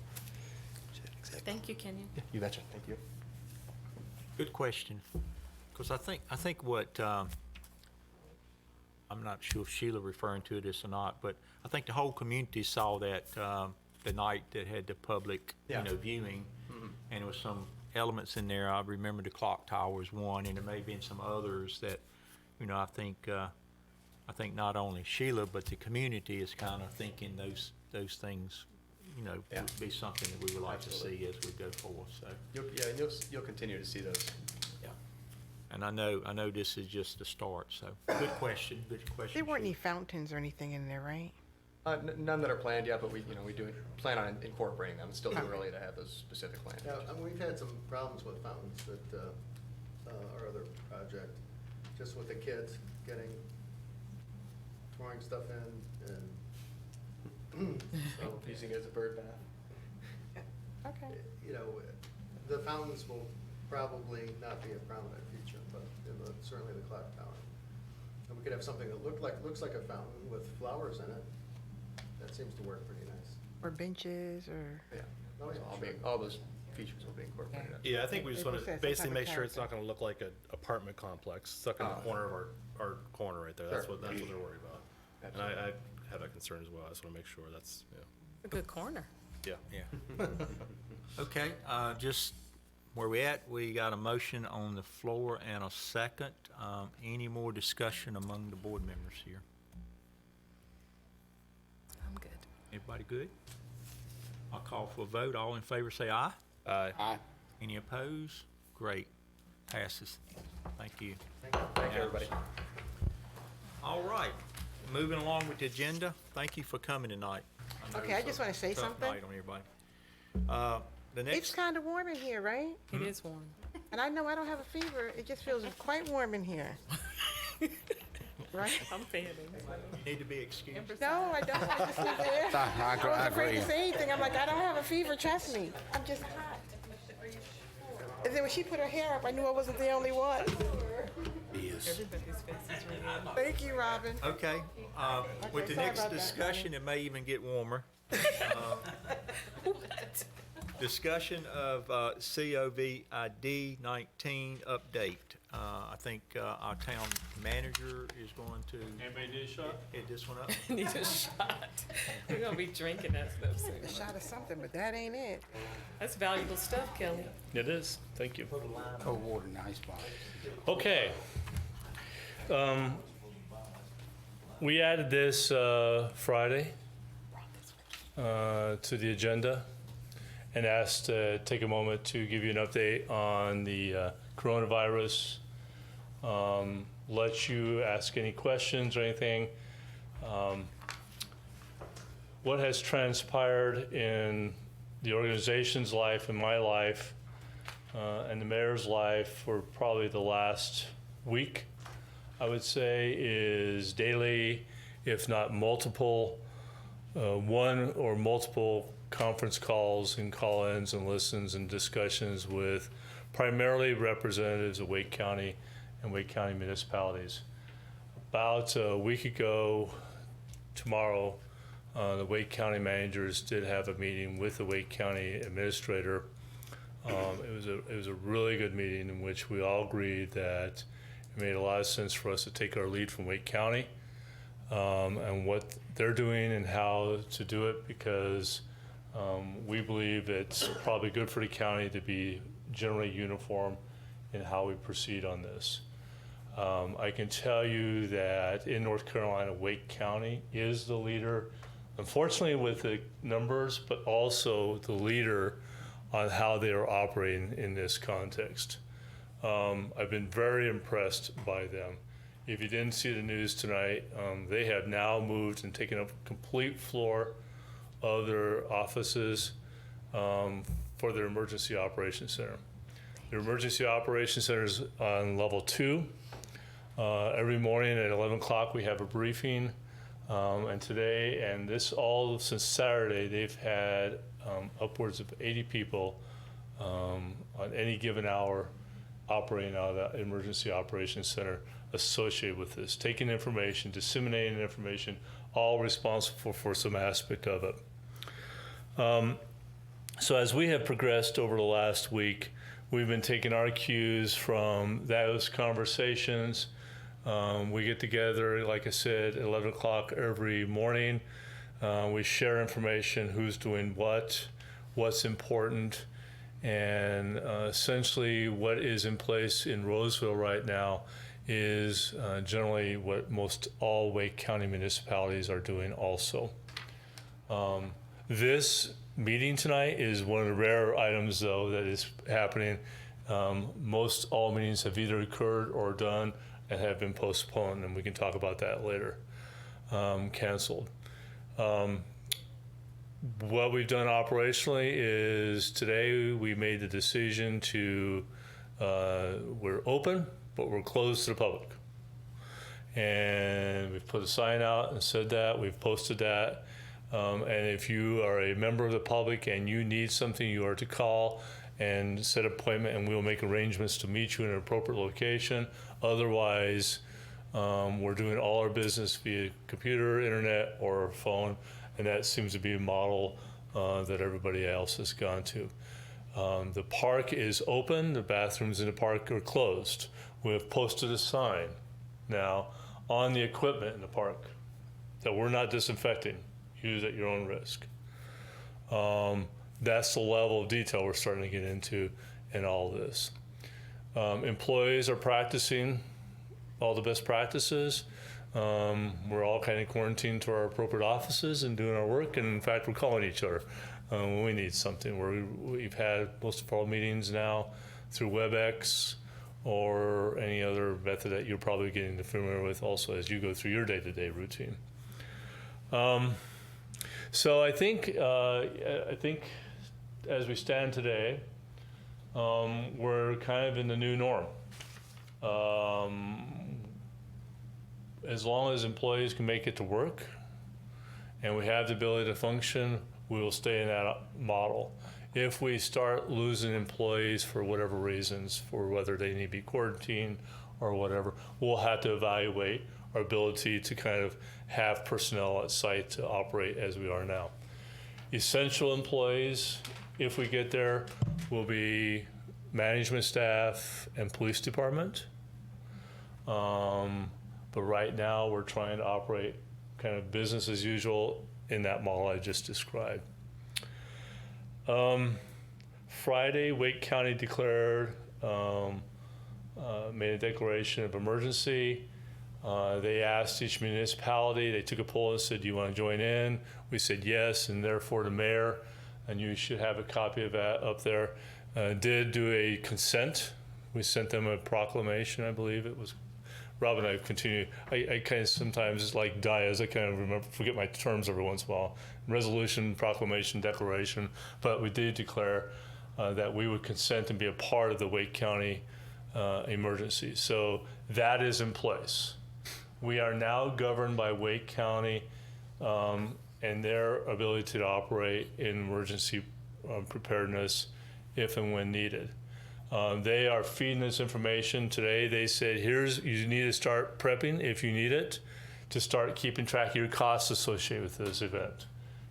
Thank you, Kenyon. Yeah, you betcha. Thank you. Good question, because I think what, I'm not sure if Sheila referring to this or not, but I think the whole community saw that the night that had the public, viewing, and there was some elements in there. I remember the clock tower was one, and there may have been some others that, I think not only Sheila, but the community is kind of thinking those things, would be something that we would like to see as we go forward, so. You'll continue to see those. Yeah. And I know this is just the start, so good question. There weren't any fountains or anything in there, right? None that are planned yet, but we do plan on incorporating them. It's still too early to have those specific plans. Yeah, I mean, we've had some problems with fountains at our other project, just with the kids throwing stuff in and so, Using it as a bird bath. Okay. the fountains will probably not be a prominent feature, but certainly the clock tower. And we could have something that looks like a fountain with flowers in it. That seems to work pretty nice. Or benches, or? Yeah, all those features will be incorporated. Yeah, I think we just It want says to some basically type of make sure it's character. not going to look like an apartment complex stuck in the corner of our corner right there. That's Sure. what they're worried about. And I have that concern as well. I just want to make sure that's, A good corner. yeah. Yeah. Okay, just where we at, we got a motion on the floor and a second. Any more discussion among the board members here? I'm good. Everybody good? I'll call for a vote. All in favor say aye. Aye. Aye. Any opposed? Great. Passes. Thank you. Thank you, everybody. All right, moving along with the agenda. Thank you for coming tonight. know Okay, I it's just a wanna say tough something. night on everybody. The It's next, kind of warm in here, right? It is warm. And I know I don't have a fever. It just feels quite warm in here. Right? I'm fanning. you need to be excused. No, I don't. I just sit there. I I was afraid agree. to say anything. I'm like, I don't have a fever. Trust me. I'm just hot. And then when she put her hair up, I knew I wasn't the only one. Yes. Everybody's face is red. Thank you, Robin. Okay, with the sorry next about that, discussion, it may even get warmer. Discussion of COVID-19 update. I think our town manager is going to Anybody need a shot? hit this one up. Need a shot. We're gonna be drinking that stuff A soon. shot of something, but that ain't it. That's valuable stuff, Kelly. It is. Thank you. Cold water in the icebox. Okay. We added this Friday to the agenda and asked to take a moment to give you an update on the coronavirus, let you ask any questions or anything. What has transpired in the organization's life and my life and the mayor's life for probably the last week, I would say, is daily, if not multiple, one or multiple conference calls and call-ins and listens and discussions with primarily representatives of Wake County and Wake County municipalities. About a week ago, tomorrow, the Wake County managers did have a meeting with the Wake County administrator. It was a really good meeting in which we all agreed that it made a lot of sense for us to take our lead from Wake County and what they're doing and how to do it, because we believe it's probably good for the county to be generally uniform in how we proceed on this. I can tell you that in North Carolina, Wake County is the leader, unfortunately with the numbers, but also the leader on how they are operating in this context. I've been very impressed by them. If you didn't see the news tonight, they have now moved and taken up a complete floor of their offices for their emergency operations center. Their emergency operations center is on level 2. Every morning at 11 o'clock we have a briefing, and today and this all since Saturday they've had upwards of 80 people on any given hour operating out of that emergency operations center associated with this, taking information, disseminating information, all responsible for some aspect of it. So as we have progressed over the last week, we've been taking our cues from those conversations. We get together, like I said, at 11 o'clock every morning. We share information, who's doing what's important, and essentially what is in place in Rolesville right now is generally what most all Wake County municipalities are doing also. This meeting tonight is one of the rare items, though, that is happening. Most all meetings have either occurred or done and have been postponed, and we can talk about that later, canceled. What we've done operationally is today we made the decision to, we're open, but we're closed to the public. And we've put a sign out and said that, we've posted that. And if you are a member of the public and you need something, you are to call and set an appointment, and we'll make arrangements to meet you in an appropriate location. Otherwise, We're doing all our business via computer, internet, or phone, and that seems to be a model that everybody else has gone to. The park is open. The bathrooms in the park are closed. We have posted a sign now on the equipment in the park that we're not disinfecting. Use at your own risk. That's the level of detail we're starting to get into in all this. Employees are practicing all the best practices. We're all kind of quarantined to our appropriate offices and doing our work. And in fact, we're calling each other when we need something. We've had most of our meetings now through WebEx or any other method that you're probably getting familiar with also as you go through your day-to-day routine. So I think as we stand today, we're kind of in the new norm. As long as employees can make it to work and we have the ability to function, we will stay in that model. If we start losing employees for whatever reasons, for whether they need to be quarantined or whatever, we'll have to evaluate our ability to kind of have personnel at site to operate as we are now. Essential employees, if we get there, will be management staff and police department. But right now we're trying to operate kind of business as usual in that model I just described. Friday, Wake County declared, made a declaration of emergency. They asked each municipality, they took a poll and said, do you want to join in? We said yes, and therefore the mayor, and you should have a copy of that up there, did do a consent. We sent them a proclamation, I believe it was. Rob and I continue. I kind of sometimes like as I kind of forget my terms every once in a while. Resolution, proclamation, declaration. But we did declare that we would consent and be a part of the Wake County emergency. So that is in place. We are now governed by Wake County and their ability to operate in emergency preparedness if and when needed. They are feeding us information today. They said, you need to start prepping if you need it to start keeping track of your costs associated with this event.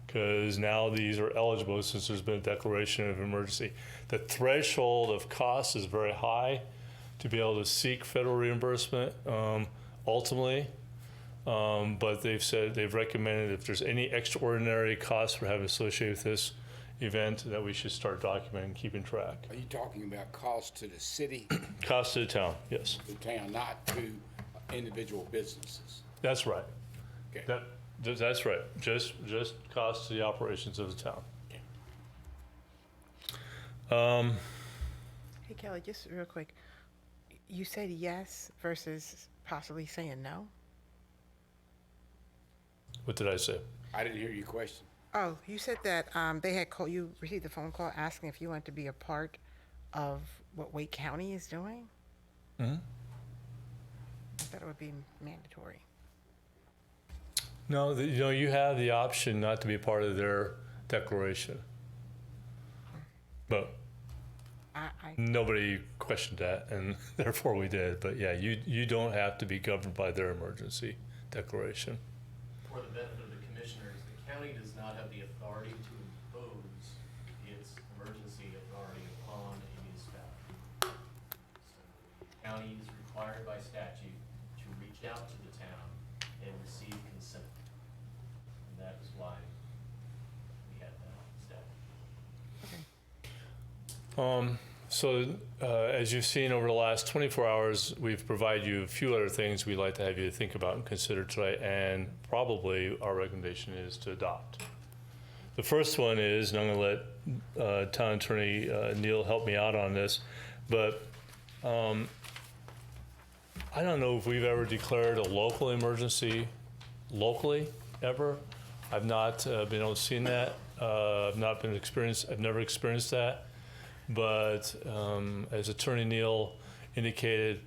Because now these are eligible since there's been a declaration of emergency. The threshold of cost is very high to be able to seek federal reimbursement ultimately. But they've recommended if there's any extraordinary costs for having associated with this event that we should start documenting and keeping track. Are you talking about cost to the city? Cost to the town, yes. The town, not to individual businesses? That's right. Okay. That's right. Just cost to the operations of the town. Hey, Kelly, just real quick. You said yes versus possibly saying no? What did I say? I didn't hear your question. Oh, you said that they had called, you received a phone call asking if you wanted to be a part of what Wake County is doing? Mm-hmm. I thought it would be mandatory. No, you have the option not to be a part of their declaration. But nobody questioned that, and therefore we did. But yeah, you don't have to be governed by their emergency declaration. For the benefit of the commissioners, the county does not have the authority to impose its emergency authority upon a municipality. So the county is required by statute to reach out to the town and receive consent. And that is why we had that statute. So as you've seen over the last 24 hours, we've provided you a few other things we'd like to have you think about and consider tonight, and probably our recommendation is to adopt. The first one is, and I'm going to let Town Attorney Neal help me out on this, but I don't know if we've ever declared a local emergency locally ever. I've not been able to see that. I've never experienced that. But as Attorney Neal indicated,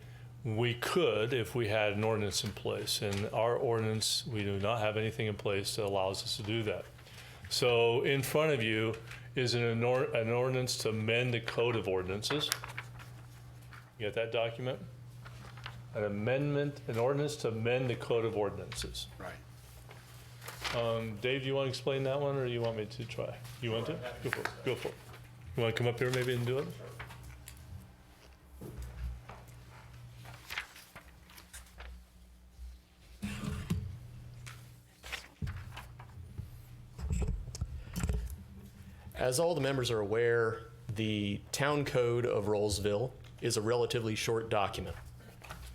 we could if we had an ordinance in place. And our ordinance, we do not have anything in place that allows us to do that. So in front of you is an ordinance to amend the Code of Ordinances. You got that document? an ordinance to amend the code of ordinances. Right. Dave, do you want to explain that one, or you want me to try? You want to? Go for it. Go for it. You want to come up here maybe and do it? As all the members are aware, the Town Code of Rolesville is a relatively short document.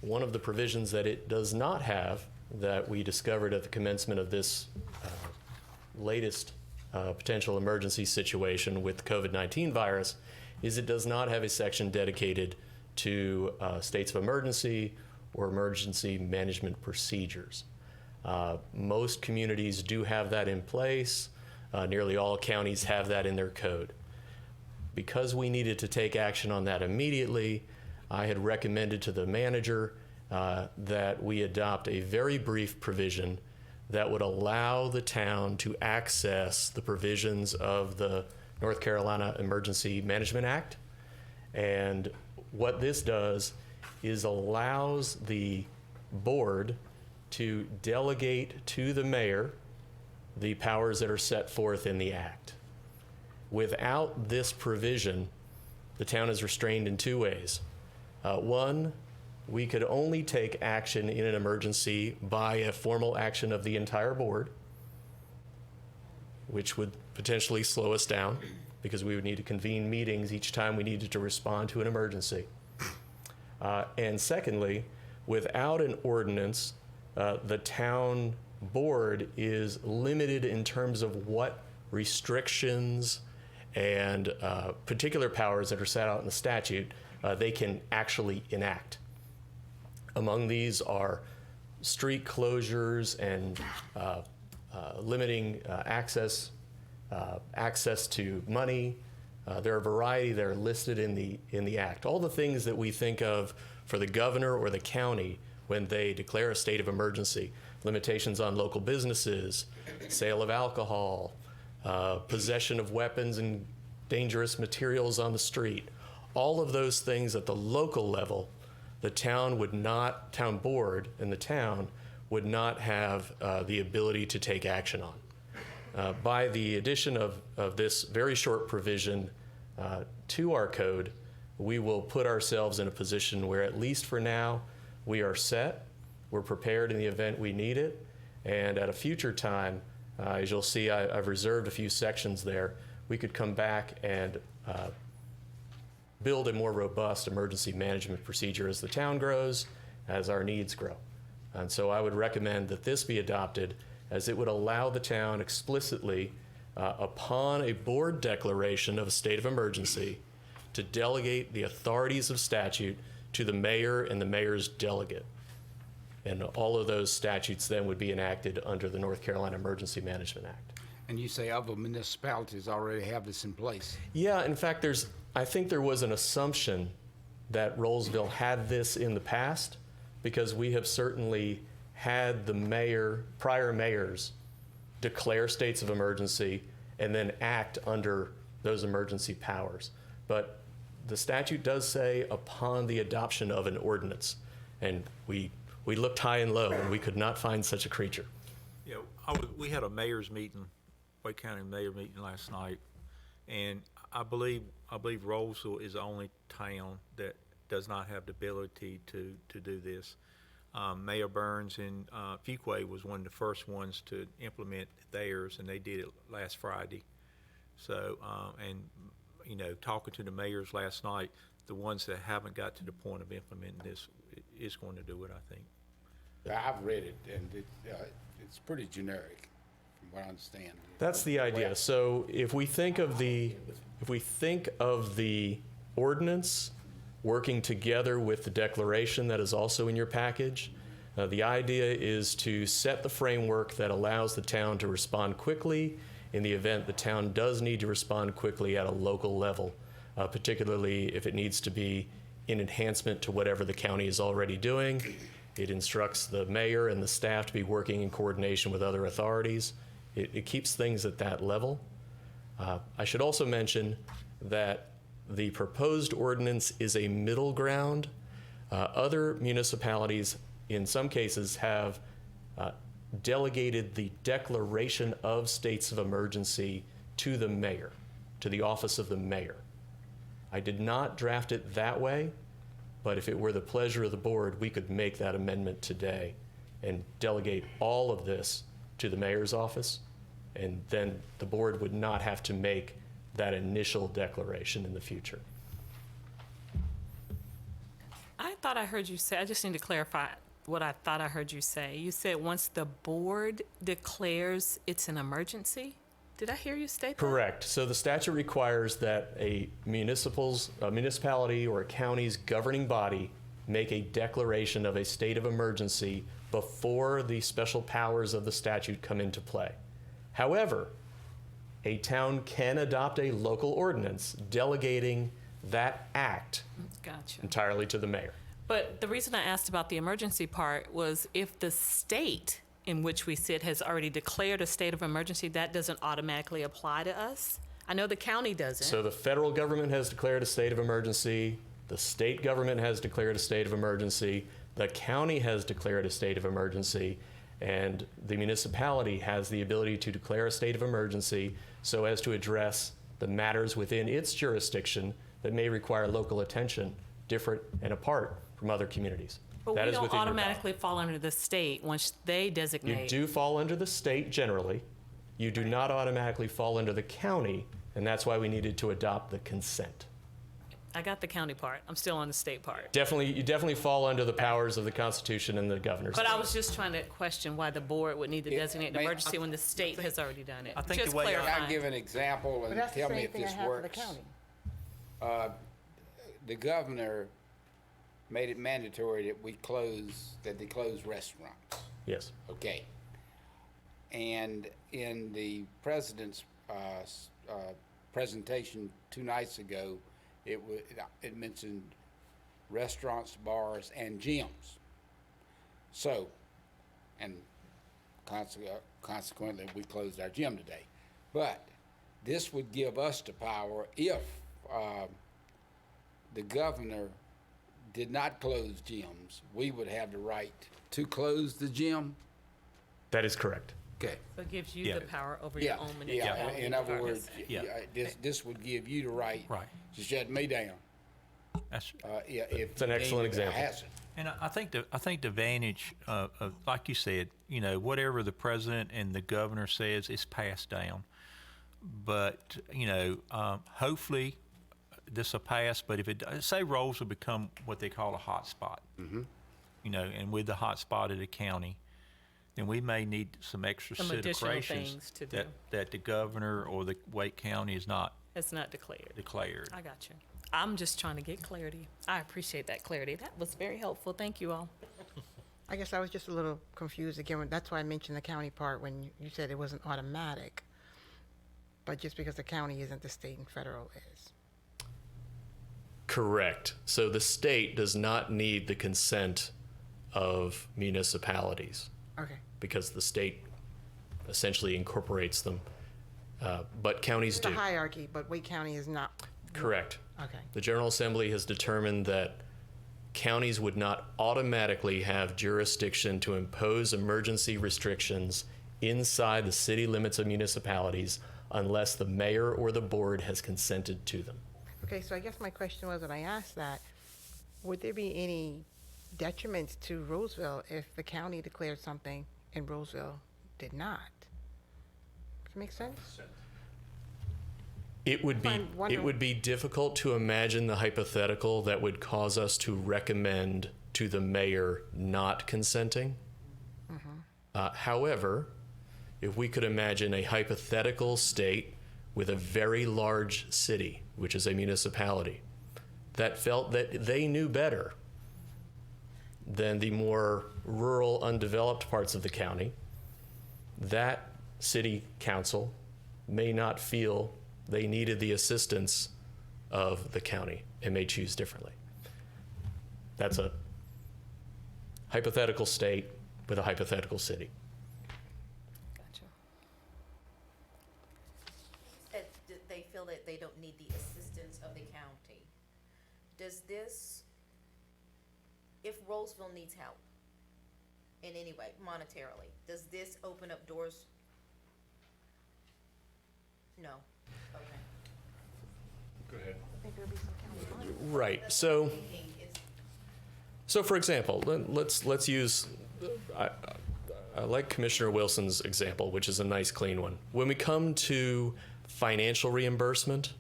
One of the provisions that it does not have, that we discovered at the commencement of this latest potential emergency situation with the COVID-19 virus, is it does not have a section dedicated to states of emergency or emergency management procedures. Most communities do have that in place. Nearly all counties have that in their code. Because we needed to take action on that immediately, I had recommended to the manager that we adopt a very brief provision that would allow the town to access the provisions of the North Carolina Emergency Management Act. And what this does is allows the board to delegate to the mayor the powers that are set forth in the act. Without this provision, the town is restrained in two ways. One, we could only take action in an emergency by a formal action of the entire board, which would potentially slow us down because we would need to convene meetings each time we needed to respond to an emergency. And secondly, without an ordinance, the town board is limited in terms of what restrictions and particular powers that are set out in the statute they can actually enact. Among these are street closures and limiting access to money. There are a variety that are listed in the act. All the things that we think of for the governor or the county when they declare a state of emergency. Limitations on local businesses, sale of alcohol, possession of weapons and dangerous materials on the street. All of those things at the local level, the town board and the town would not have the ability to take action on. By the addition of this very short provision to our code, we will put ourselves in a position where, at least for now, we are set. We're prepared in the event we need it. And at a future time, as you'll see, I've reserved a few sections there. We could come back and build a more robust emergency management procedure as the town grows, as our needs grow. And so I would recommend that this be adopted, as it would allow the town explicitly, upon a board declaration of a state of emergency, to delegate the authorities of statute to the mayor and the mayor's delegate. And all of those statutes then would be enacted under the North Carolina Emergency Management Act. And you say other municipalities already have this in place? Yeah, in fact, I think there was an assumption that Rolesville had this in the past, because we have certainly had the prior mayors declare states of emergency and then act under those emergency powers. But the statute does say upon the adoption of an ordinance, and we looked high and low and we could not find such a creature. Yeah, we had a mayor's meeting, Wake County mayor meeting last night, and I believe Rolesville is the only town that does not have the ability to do this. Mayor Burns in Fuquay was one of the first ones to implement theirs, and they did it last Friday. So, talking to the mayors last night, the ones that haven't got to the point of implementing this is going to do it, I think. I've read it, and it's pretty generic, from what I understand. That's the idea. So if we think of the ordinance working together with the declaration that is also in your package, the idea is to set the framework that allows the town to respond quickly in the event the town does need to respond quickly at a local level, particularly if it needs to be in enhancement to whatever the county is already doing. It instructs the mayor and the staff to be working in coordination with other authorities. It keeps things at that level. I should also mention that the proposed ordinance is a middle ground Other municipalities, in some cases, have delegated the declaration of states of emergency to the mayor, to the office of the mayor. I did not draft it that way, but if it were the pleasure of the board, we could make that amendment today and delegate all of this to the mayor's office, and then the board would not have to make that initial declaration in the future. I thought I heard you say, I just need to clarify what I thought I heard you say. You said once the board declares it's an emergency? Did I hear you state that? Correct. So the statute requires that a municipality or a county's governing body make a declaration of a state of emergency before the special powers of the statute come into play. However, a town can adopt a local ordinance delegating that act Gotcha. entirely to the mayor. But the reason I asked about the emergency part was if the state in which we sit has already declared a state of emergency, that doesn't automatically apply to us? I know the county doesn't. So the federal government has declared a state of emergency, the state government has declared a state of emergency, the county has declared a state of emergency, and the municipality has the ability to declare a state of emergency so as to address the matters within its jurisdiction that may require local attention, different and apart from other communities. But That we is don't within your power. automatically fall under the state once they designate. You do fall under the state generally. You do not automatically fall under the county, and that's why we needed to adopt the consent. I got the county part. I'm still on the state part. You definitely fall under the powers of the Constitution and the governor's. But I was just trying to question why the board would need to designate an may- emergency when the state has already done it. I think Just the way I- Can I clarifying. give an example But and that's the tell me same if thing I this have for the works? county. The governor made it mandatory that they close restaurants. Yes. Okay. And in the president's presentation 2 nights ago, it mentioned restaurants, bars, and gyms. So, and consequently, we closed our gym today. But this would give us the power if the governor did not close gyms, we would have the right to close the gym. That is correct. Okay. So it gives you Yeah. the power over Yeah, your own yeah. municipality. In other words, Yeah. this would give you the right Right. to shut me down. That's, Yeah, if It's an excellent deemed it a example. hazard. and I think the advantage of, like you said, whatever the president and the governor says is passed down. But, hopefully this will pass, but if say Rolesville will become what they call a hot spot, and with the hot spot of the county, then we may need some extra Some additional considerations things to do. that the governor or the Wake County is not It's not declared. declared. I got you. I'm just trying to get clarity. I appreciate that clarity. That was very helpful. Thank you all. I guess I was just a little confused again. That's why I mentioned the county part when you said it wasn't automatic. But just because the county isn't, the state and federal is. Correct. So the state does not need the consent of municipalities Okay. because the state essentially incorporates them, but counties It's a do. hierarchy, but Wake County is not. Correct. Okay. The General Assembly has determined that counties would not automatically have jurisdiction to impose emergency restrictions inside the city limits of municipalities unless the mayor or the board has consented to them. Okay, so I guess my question was, when I asked that, would there be any detriments to Rolesville if the county declared something and Rolesville did not? Does that make sense? It would I'm wondering- be difficult to imagine the hypothetical that would cause us to recommend to the mayor not consenting. However, if we could imagine a hypothetical state with a very large city, which is a municipality, that felt that they knew better than the more rural, undeveloped parts of the county, that city council may not feel they needed the assistance of the county and may choose differently. That's a hypothetical state with a hypothetical city. Gotcha. They feel that they don't need the assistance of the county. Does this if Rolesville needs help in any way, monetarily, does this open up doors? No. Okay. Go ahead. I think there'll be some county money. Right. So for example, let's use. I like Commissioner Wilson's example, which is a nice, clean one. When we come to financial reimbursement,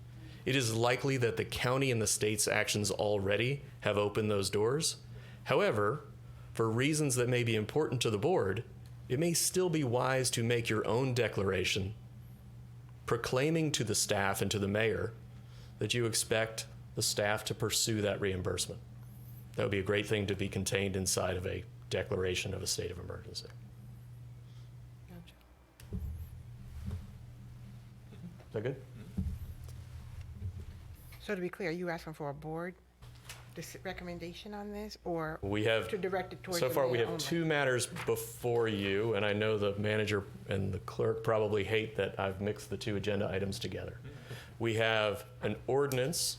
it is likely that the county and the state's actions already have opened those doors. However, for reasons that may be important to the board, it may still be wise to make your own declaration proclaiming to the staff and to the mayor that you expect the staff to pursue that reimbursement. That would be a great thing to be contained inside of a declaration of a state of emergency. Is that good? So to be clear, are you asking for a board recommendation on this, or We have, to direct it towards so the far we mayor have only? 2 matters before you, and I know the manager and the clerk probably hate that I've mixed the 2 agenda items together. We have an ordinance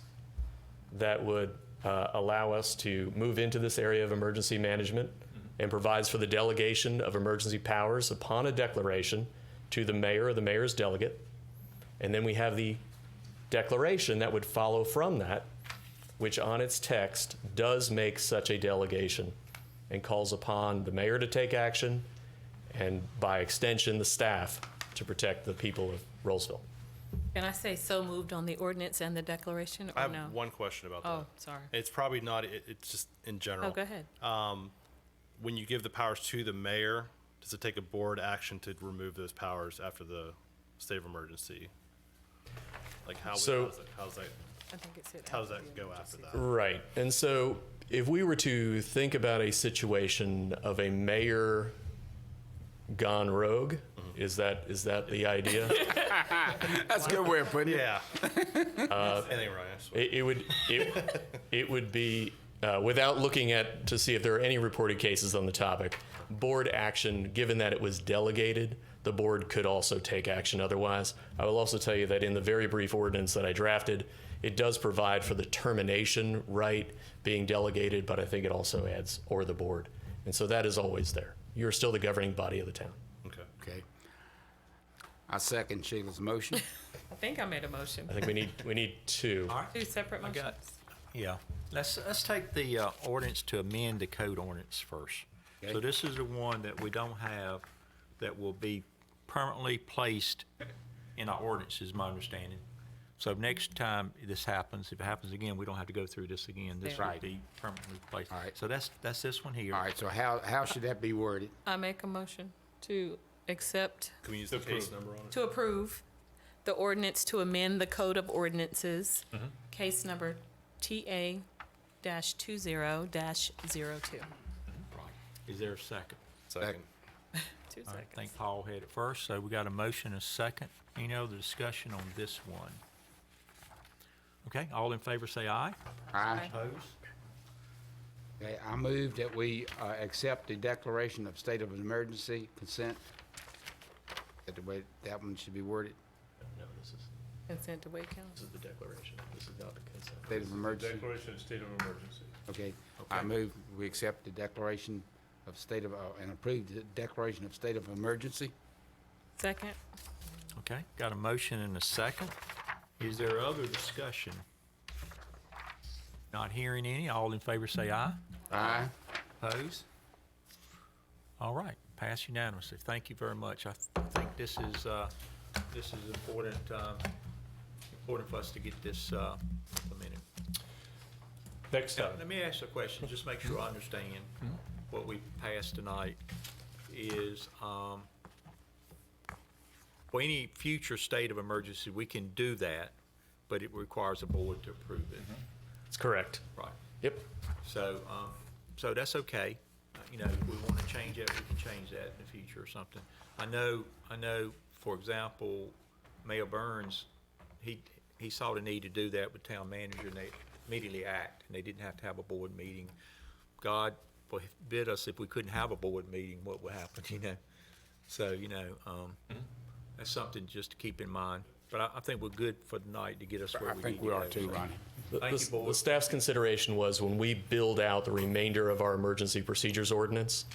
that would allow us to move into this area of emergency management and provides for the delegation of emergency powers upon a declaration to the mayor or the mayor's delegate. And then we have the declaration that would follow from that, which on its text does make such a delegation and calls upon the mayor to take action and by extension the staff to protect the people of Rolesville. Can I say so moved on the ordinance and the declaration, I or have no? one question about that. Oh, sorry. It's probably not, it's just in general. Oh, go ahead. When you give the powers to the mayor, does it take a board action to remove those powers after the state of emergency? Like how does that I think it said. how does that go after that? Right. And so if we were to think about a situation of a mayor gone rogue, is that the idea? That's a good way of putting it. Yeah. Anything wrong, I swear. It would be, without looking at to see if there are any reported cases on the topic, board action, given that it was delegated, the board could also take action otherwise. I will also tell you that in the very brief ordinance that I drafted, it does provide for the termination right being delegated, but I think it also adds or the board. And so that is always there. You're still the governing body of the town. Okay. I second Sheila's motion. I think I made a motion. I think we need 2. All right. 2 separate I motions. got, yeah. Let's take the ordinance to amend the code ordinance first. Okay. So this is the one that we don't have that will be permanently placed in our ordinance, is my understanding. So next time this happens, if it happens again, we don't have to go through this again. This Right. would be permanently placed. All right. So that's this one here. All right, so how should that be worded? I make a motion to accept, Can we use the case number on it? to approve the ordinance to amend the Code of Ordinances, case number TA-20-02. Is there a second? Second. 2 All right, I seconds. think Paul had it first, so we got a motion and a second. Any other discussion on this one? Okay, all in favor say aye. Aye. Opposed? Okay, I move that we accept the declaration of state of emergency consent. That the way that one should be worded, No, this is Consent to Wade County. the declaration. This is not the consent. state of emergency. Declaration of state of emergency. Okay, I move we accept the declaration of state of, and approve the declaration of state of emergency. Second. Okay, got a motion and a second. Is there other discussion? Not hearing any, all in favor say aye. Aye. Opposed? All right, pass unanimously. Thank you very much. I think this is important, important for us to get this implemented. Next Now, up. let me ask a question, just make sure I understand what we passed tonight is, for any future state of emergency, we can do that, but it requires a board to approve it. That's correct. Right. Yep. So, so that's okay. You know, if we want to change that, we can change that in the future or something. I know, for example, Mayor Burns, he saw the need to do that with town manager, and they immediately act, and they didn't have to have a board meeting. God forbid us if we couldn't have a board meeting, what would happen, you know? So, you know, that's something just to keep in mind. But I think we're good for tonight to get us where I we need think to we go. are too, So, Ronnie. Thank you, board. The staff's consideration was when we build out the remainder of our emergency procedures ordinance,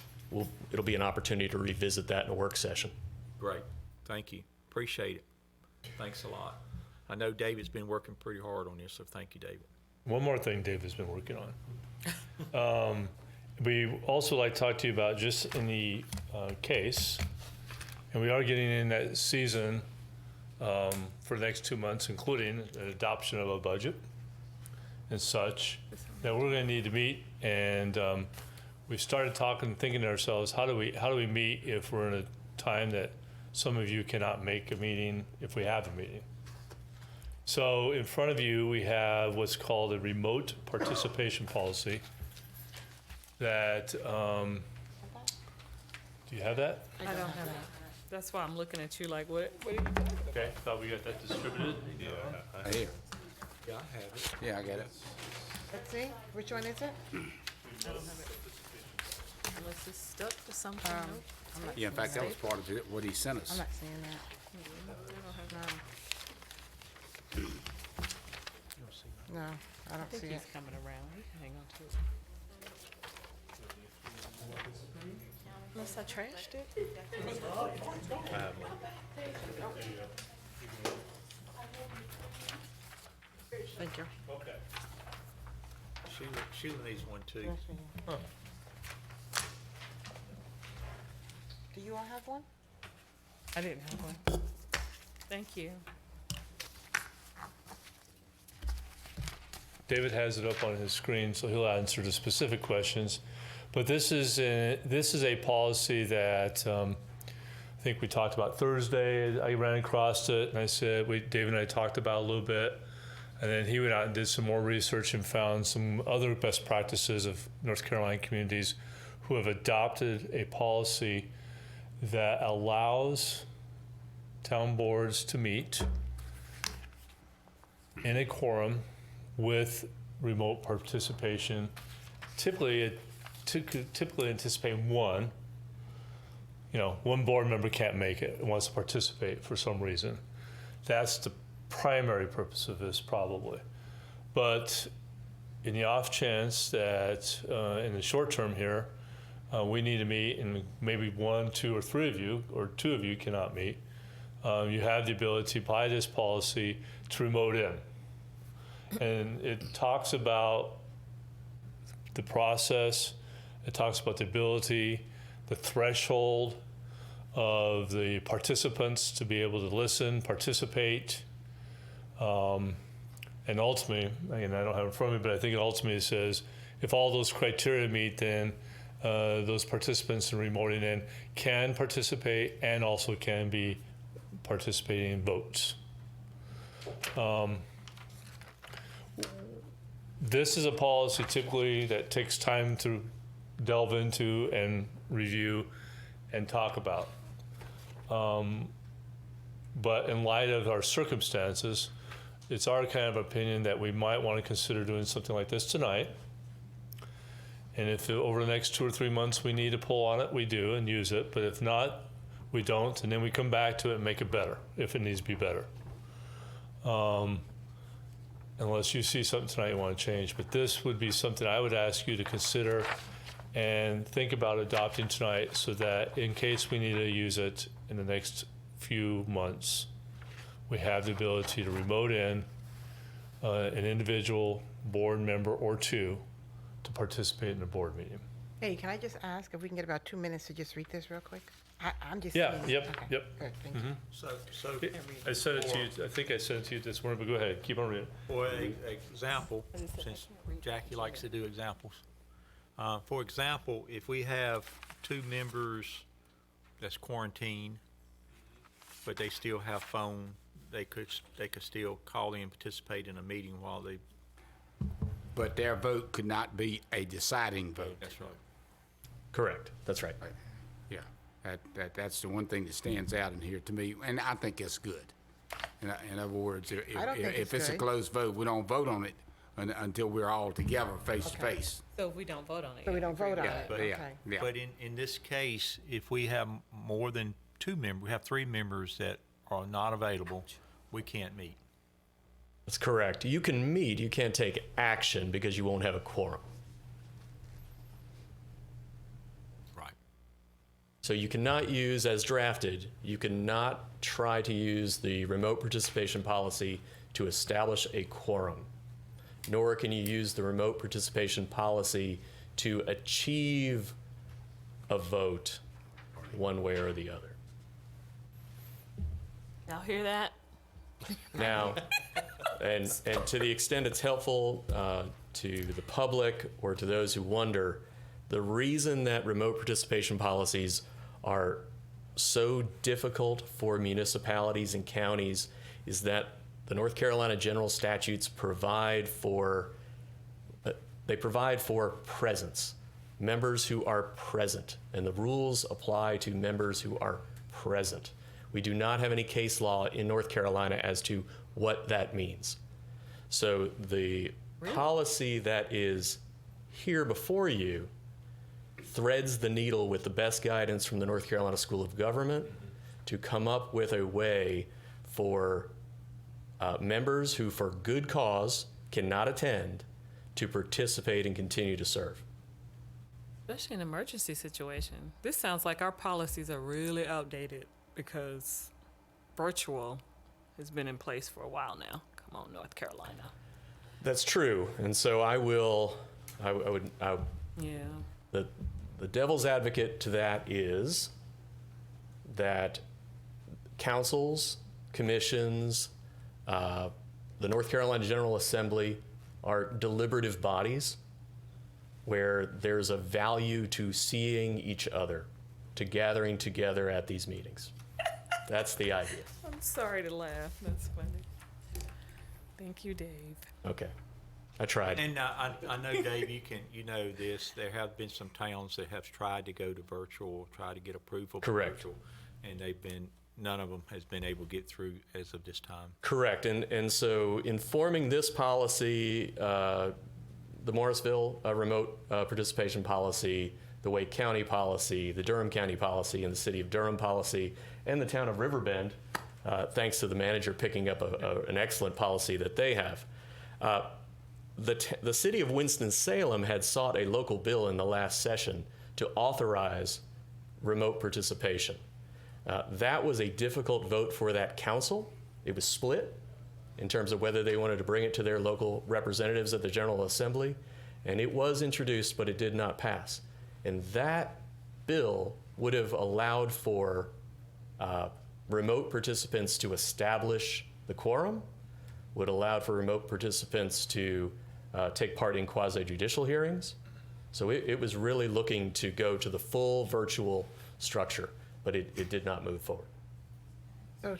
it'll be an opportunity to revisit that in a work session. Great. Thank you. Appreciate it. Thanks a lot. I know David's been working pretty hard on this, so thank you, David. One more thing David's been working on. We also like to talk to you about just in the case, and we are getting in that season for the next 2 months, including an adoption of a budget and such, that we're going to need to meet. And we started talking, thinking to ourselves, how do we meet if we're in a time that some of you cannot make a meeting if we have a meeting? So in front of you, we have what's called a remote participation policy that, do you have that? I don't have that. That's why I'm looking at you like, what are you talking about? Okay, thought we got that distributed. Here. Yeah, I have it. Yeah, I got it. Let's see, which one is it? I don't have it. Unless it's stuck to something. Nope. I'm not Yeah, in fact, that was seeing part of it, what he sent us. I'm not seeing that. No, I I don't think see he's it. coming around. You can hang on to it. Unless I trashed it. Thank you. Okay. Sheila needs one too. Yes, we do. Do you all have one? I didn't have one. Thank you. David has it up on his screen, so he'll answer the specific questions. But this is a policy that I think we talked about Thursday. I ran across it, and I said, David and I talked about it a little bit. And then he went out and did some more research and found some other best practices of North Carolina communities who have adopted a policy that allows town boards to meet in a quorum with remote participation. Typically anticipate one board member can't make it and wants to participate for some reason. That's the primary purpose of this, probably. But in the off chance that in the short term here, we need to meet and maybe 1, 2, or 3 of you, or 2 of you cannot meet, you have the ability by this policy to remote in. And it talks about the process, it talks about the ability, the threshold of the participants to be able to listen, participate, and ultimately, again, I don't have it in front of me, but I think it ultimately says if all those criteria meet, then those participants in remoting in can participate and also can be participating in votes. This is a policy typically that takes time to delve into and review and talk about. But in light of our circumstances, it's our kind of opinion that we might want to consider doing something like this tonight. And if over the next 2 or 3 months we need to pull on it, we do and use it. But if not, we don't. And then we come back to it and make it better if it needs to be better. Unless you see something tonight you want to change. But this would be something I would ask you to consider and think about adopting tonight so that in case we need to use it in the next few months, we have the ability to remote in an individual board member or 2 to participate in a board meeting. Hey, can I just ask if we can get about 2 minutes to just read this real quick? I'm just. Yeah, seeing it. yep, Okay, yep. Good, thank you. So I sent it to you, I think I sent it to you this morning, but go ahead, keep on reading. for an example, since Jackie likes to do examples. For example, if we have 2 members that's quarantined, but they still have phone, they could still call in and participate in a meeting while they. But their vote could not be a deciding vote. That's right. Correct, that's right. Yeah, that's the one thing that stands out in here to me, and I think it's good. In other words, I don't think if it's it's a good. closed vote, we don't vote on it until we're all together, face to face. So if we don't vote on it. So we don't vote on Yeah, it, but okay. yeah. But in this case, if we have more than 2 members, we have 3 members that are not available, we can't meet. That's correct. You can meet, you can't take action because you won't have a quorum. Right. So you cannot use, as drafted, you cannot try to use the remote participation policy to establish a quorum, nor can you use the remote participation policy to achieve a vote one way or the other. Y'all hear that? Now, and to the extent it's helpful to the public or to those who wonder, the reason that remote participation policies are so difficult for municipalities and counties is that the North Carolina general statutes provide for presence, members who are present, and the rules apply to members who are present. We do not have any case law in North Carolina as to what that means. So the policy that is here before you threads the needle with the best guidance from the North Carolina School of Government to come up with a way for members who, for good cause, cannot attend to participate and continue to serve. Especially in an emergency situation. This sounds like our policies are really outdated because virtual has been in place for a while now. Come on, North Carolina. That's true, and so Yeah. The devil's advocate to that is that councils, commissions, the North Carolina General Assembly are deliberative bodies where there's a value to seeing each other, to gathering together at these meetings. That's the idea. I'm sorry to laugh. That's funny. Thank you, Dave. Okay, I tried. And I know, Dave, you know this. There have been some towns that have tried to go to virtual, try to get approval for Correct. virtual, and none of them has been able to get through as of this time. Correct, and so informing this policy, the Morrisville remote participation policy, the Wake County policy, the Durham County policy, and the City of Durham policy, and the town of Riverbend, thanks to the manager picking up an excellent policy that they have. The City of Winston-Salem had sought a local bill in the last session to authorize remote participation. That was a difficult vote for that council. It was split in terms of whether they wanted to bring it to their local representatives at the General Assembly, and it was introduced, but it did not pass. And that bill would have allowed for remote participants to establish the quorum, would allow for remote participants to take part in quasi-judicial hearings. So it was really looking to go to the full virtual structure, but it did not move forward.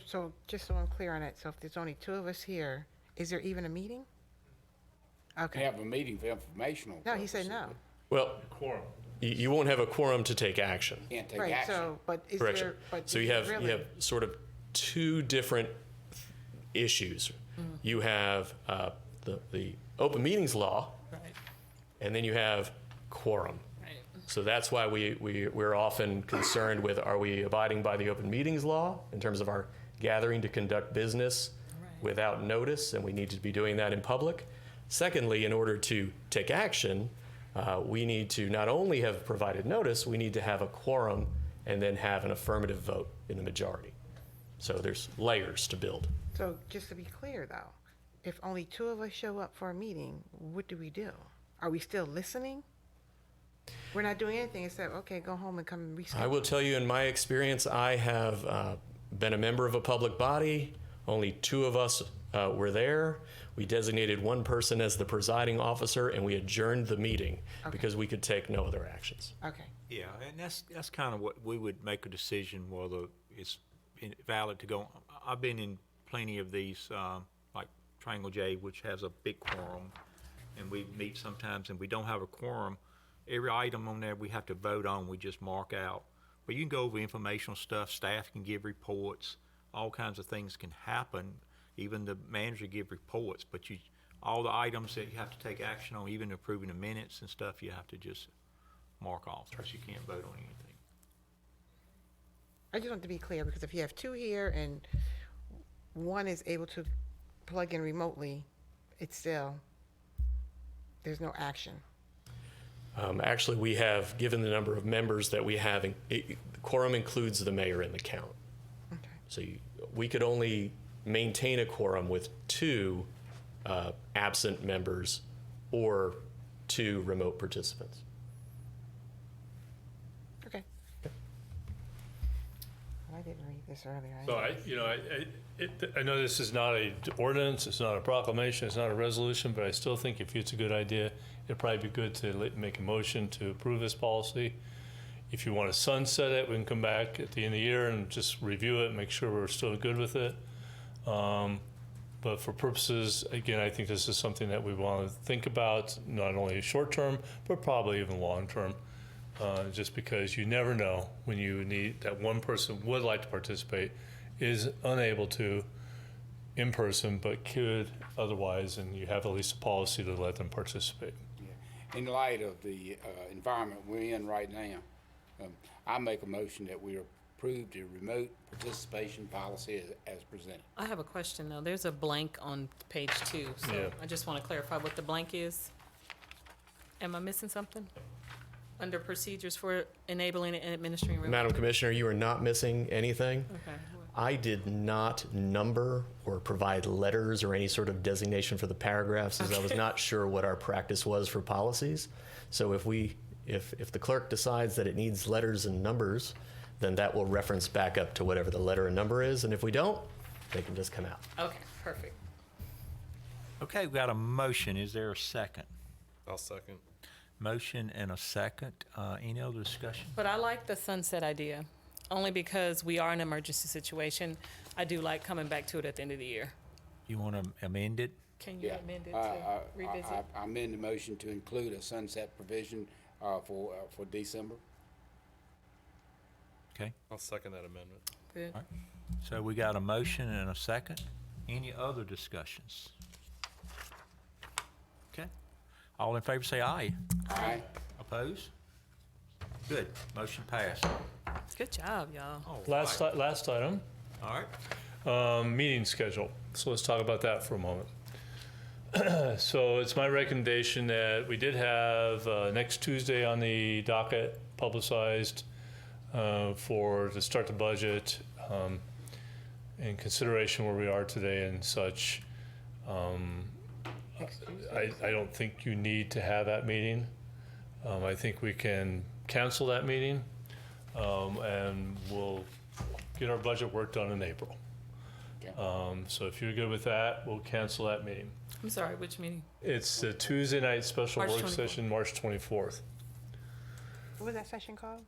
So just so I'm clear on it, so if there's only two of us here, is there even a meeting? Okay. Have a meeting for informational. No, he said no. Well, Quorum. you won't have a quorum to take action. Can't take Right, action. so, but is Correction. there, but So is you there have really? you have sort of two different issues. You have the open meetings law, Right. and then you have quorum. Right. So that's why we're often concerned with, are we abiding by the open meetings law in terms of our gathering to conduct business without notice, and we need to be doing that in public. Secondly, in order to take action, we need to not only have provided notice, we need to have a quorum and then have an affirmative vote in the majority. So there's layers to build. So just to be clear though, if only two of us show up for a meeting, what do we do? Are we still listening? We're not doing anything except, okay, go home and come and reschedule. I will tell you, in my experience, I have been a member of a public body. Only two of us were there. We designated one person as the presiding officer, and we adjourned the meeting because we could take no other actions. Okay. Yeah, and that's kind of what we would make a decision whether it's valid to go. I've been in plenty of these, like Triangle J, which has a big quorum, and we meet sometimes and we don't have a quorum. Every item on there we have to vote on, we just mark out. But you can go over informational stuff, staff can give reports, all kinds of things can happen. Even the manager give reports, but all the items that you have to take action on, even approving the minutes and stuff, you have to just mark off, because you can't vote on anything. I just want to be clear, because if you have two here and one is able to plug in remotely, it's still, there's no action. Actually, we have, given the number of members that we have, quorum includes the mayor in the count. Okay. So we could only maintain a quorum with 2 absent members or 2 remote participants. Okay. I didn't read this earlier. So I know this is not a ordinance, it's not a proclamation, it's not a resolution, but I still think if it's a good idea, it'd probably be good to make a motion to approve this policy. If you want to sunset it, we can come back at the end of the year and just review it, make sure we're still good with it. But for purposes, again, I think this is something that we want to think about, not only short term, but probably even long term. Just because you never know when you need, that one person would like to participate, is unable to in person, but could otherwise, and you have at least a policy to let them participate. In light of the environment we're in right now, I make a motion that we approve the remote participation policy as presented. I have a question, though. There's a blank on page 2, so Yeah. I just want to clarify what the blank is. Am I missing something? Under procedures for enabling and administering remote? Madam Commissioner, you are not missing anything. Okay. I did not number or provide letters or any sort of designation for the paragraphs, as I was not sure what our practice was for policies. So if the clerk decides that it needs letters and numbers, then that will reference back up to whatever the letter and number is. And if we don't, they can just come out. Okay, perfect. Okay, we've got a motion. Is there a second? I'll second. Motion and a second. Any other discussion? But I like the sunset idea, only because we are in an emergency situation. I do like coming back to it at the end of the year. You want to amend it? Can you amend it to revisit? I amend the motion to include a sunset provision for December. Okay. I'll second that amendment. Good. All right. So we got a motion and a second. Any other discussions? Okay. All in favor say aye. Aye. Opposed? Good. Motion passed. Good job, y'all. All Last item, All right. meeting schedule. So let's talk about that for a moment. So it's my recommendation that we did have next Tuesday on the docket publicized to start the budget, in consideration where we are today and such. I don't think you need to have that meeting. I think we can cancel that meeting, and we'll get our budget work done in April. So if you're good with that, we'll cancel that meeting. I'm sorry, which meeting? It's the Tuesday night special March work 24th. session, March 24th. What was that session called?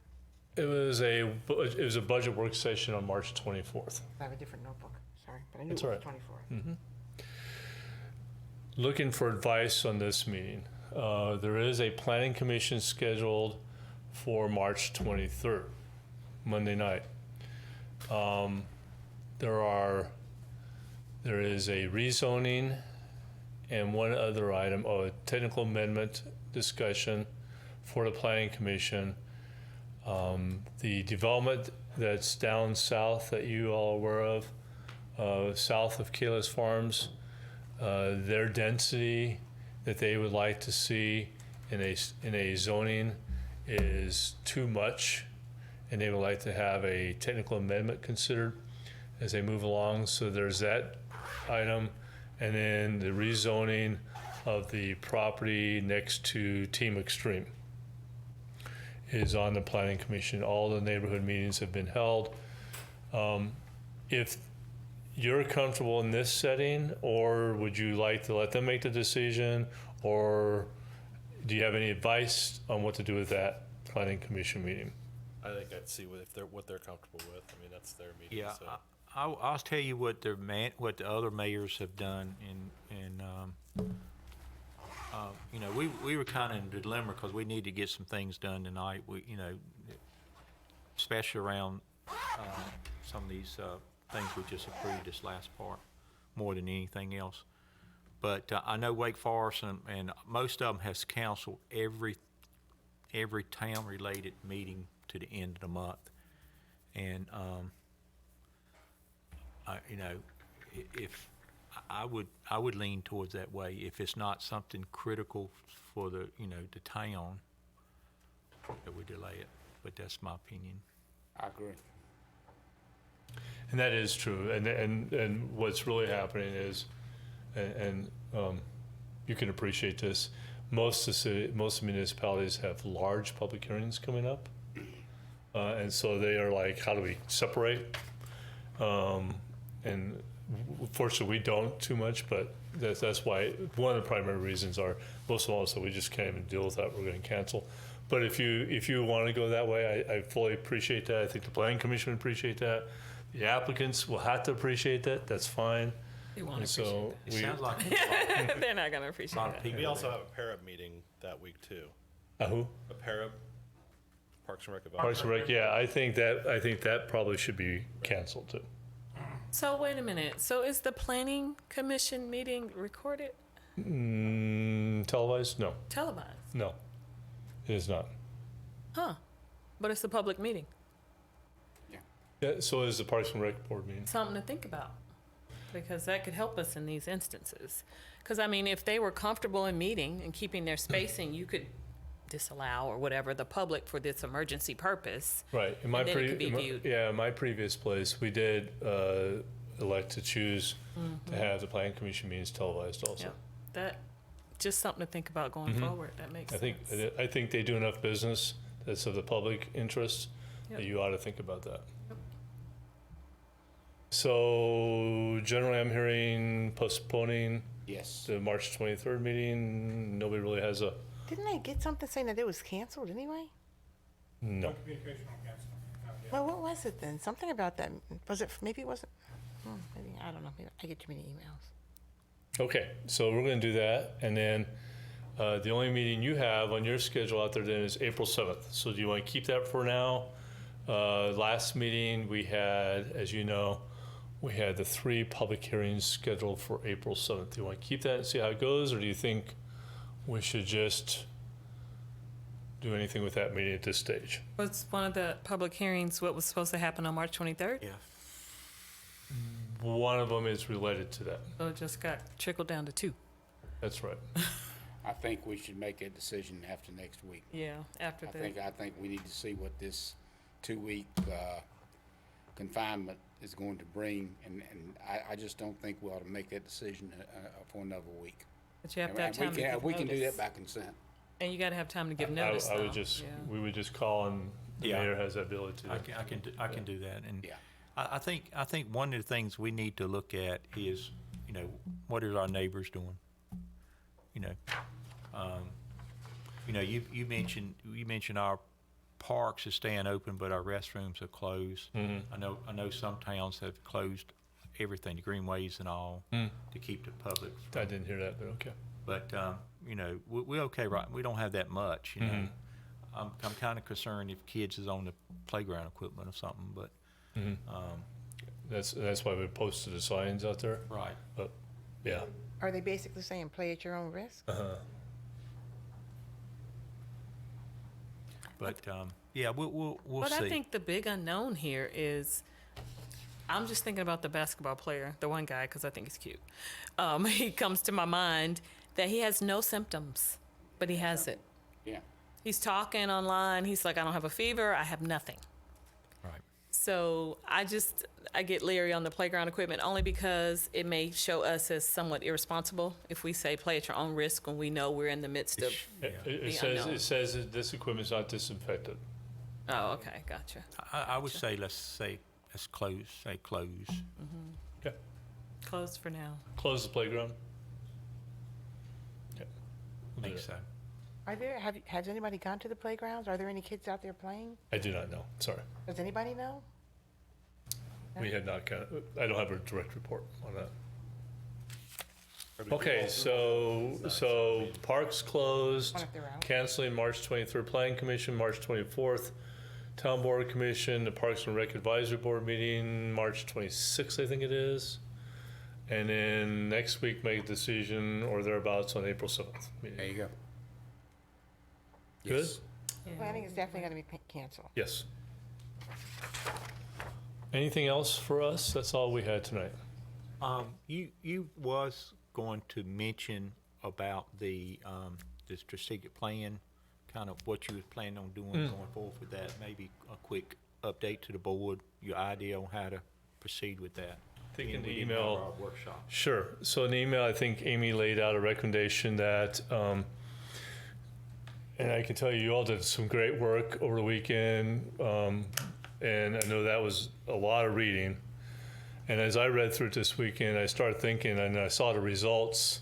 It was a budget work session on March 24th. I have a different notebook, sorry, but I knew That's it was all right. 24th. Looking for advice on this meeting. There is a planning commission scheduled for March 23rd, Monday night. There is a rezoning and one other item, a technical amendment discussion for the planning commission. The development that's down south that you all are aware of, south of Kalis Farms, their density that they would like to see in a zoning is too much, and they would like to have a technical amendment considered as they move along. So there's that item, and then the rezoning of the property next to Team Extreme is on the planning commission. All the neighborhood meetings have been held. If you're comfortable in this setting, or would you like to let them make the decision, or do you have any advice on what to do with that planning commission meeting? I think I'd see what they're comfortable with. I mean, that's their meeting. Yeah, So. I'll tell you what what the other mayors have done, we were kind of in a dilemma because we need to get some things done tonight. Especially around some of these things we just approved this last part, more than anything else. But I know Wake Forest and most of them has canceled every town-related meeting to the end of the month, I would lean towards that way if it's not something critical for the, the town, that we delay it. But that's my opinion. I agree. And that is true. And what's really happening is, and you can appreciate this, most municipalities have large public hearings coming up. And so they are like, how do we separate? And fortunately, we don't too much, but that's why one of the primary reasons are most of all, so we just can't even deal with that. We're going to cancel. But if you want to go that way, I fully appreciate that. I think the Planning Commission would appreciate that. The applicants will have to appreciate that. That's fine. They won't And so It sounds like They're not gonna appreciate that. We also have a PARAB meeting that week too. who? A PARAB, Parks and Rec. Parks and Rec. Yeah, I think that probably should be canceled too. So wait a minute. So is the Planning Commission meeting recorded, Televised? No, televised? no, it is not. Huh? But it's a public meeting. Yeah, so is the Parks and Rec board meeting. Something to think about, because that could help us in these instances. Because I mean, if they were comfortable in meeting and keeping their spacing, you could disallow or whatever the public for this emergency purpose. Right. In my And then it could be viewed. in my previous place, we did elect to choose to have the Planning Commission meetings televised also. Yeah, that just something to think about going forward. That makes I sense. think they do enough business that's of the public interest Yep. that you ought to think about that. So generally, I'm hearing postponing Yes. the March 23rd meeting. Nobody really has a Didn't I get something saying that it was canceled anyway? no. Well, what was it then? Something about that. Was it, maybe it wasn't, maybe, I don't know. Maybe I get too many emails. Okay, so we're going to do that, and then the only meeting you have on your schedule out there then is April 7th. So do you want to keep that for now? Last meeting we had, as you know, we had the 3 public hearings scheduled for April 7th. Do you want to keep that and see how it goes, or do you think we should just do anything with that meeting at this stage? Was one of the public hearings what was supposed to happen on March 23rd? Yeah. One of them is related to that. So it just got trickled down to 2. That's right. I think we should make a decision after next week. Yeah, after the. I think we need to see what this 2-week confinement is going to bring, and I just don't think we ought to make that decision for another week. But you have to have time to give We can do notice. that by consent. And you got to have time to give notice. I would though. just, Yeah. we would just call and the Yeah. mayor has the ability to. I can do that. And Yeah. I think one of the things we need to look at is, what are our neighbors doing? You mentioned our parks are staying open, but our restrooms are closed. I know some towns have closed everything, the greenways and all, to keep the public. I didn't hear that, but okay. But we're okay, right? We don't have that much. I'm kind of concerned if kids is on the playground equipment or something, but That's why we posted the signs out there. right. But yeah, Are they basically saying play at your own risk? But yeah, we'll But see. I think the big unknown here is, I'm just thinking about the basketball player, the one guy, because I think he's cute. He comes to my mind that he has no symptoms, but he has it. Yeah. He's talking online. He's like, I don't have a fever. I have nothing. Right. So I get leery on the playground equipment only because it may show us as somewhat irresponsible if we say play at your own risk when we know we're in the midst of. it says that this equipment's not disinfected. Oh, okay, gotcha. I would say let's close. Say close. Okay, Closed for now. close the playground. Okay. I think so. Are there, has anybody gone to the playgrounds? Are there any kids out there playing? I do not know. Sorry, Does anybody know? we have not. I don't have a direct report on that. Okay, so parks closed, What if they're out? canceling March 23rd, Planning Commission, March 24th, Town Board Commission, the Parks and Rec Advisory Board meeting, March 26th, I think it is. And then next week, make a decision or thereabouts on April 7th. meeting. There you go. Good? Yes. Planning is definitely going to be canceled. Yes. Anything else for us? That's all we had tonight. You was going to mention about the strategic plan, kind of what you was planning on doing going forward with that. Maybe a quick update to the board, your idea on how to proceed with that. I think in the We didn't have email. our workshop. Sure. So in the email, I think Amy laid out a recommendation that, and I can tell you, you all did some great work over the weekend, and I know that was a lot of reading. And as I read through it this weekend, I started thinking, and I saw the results.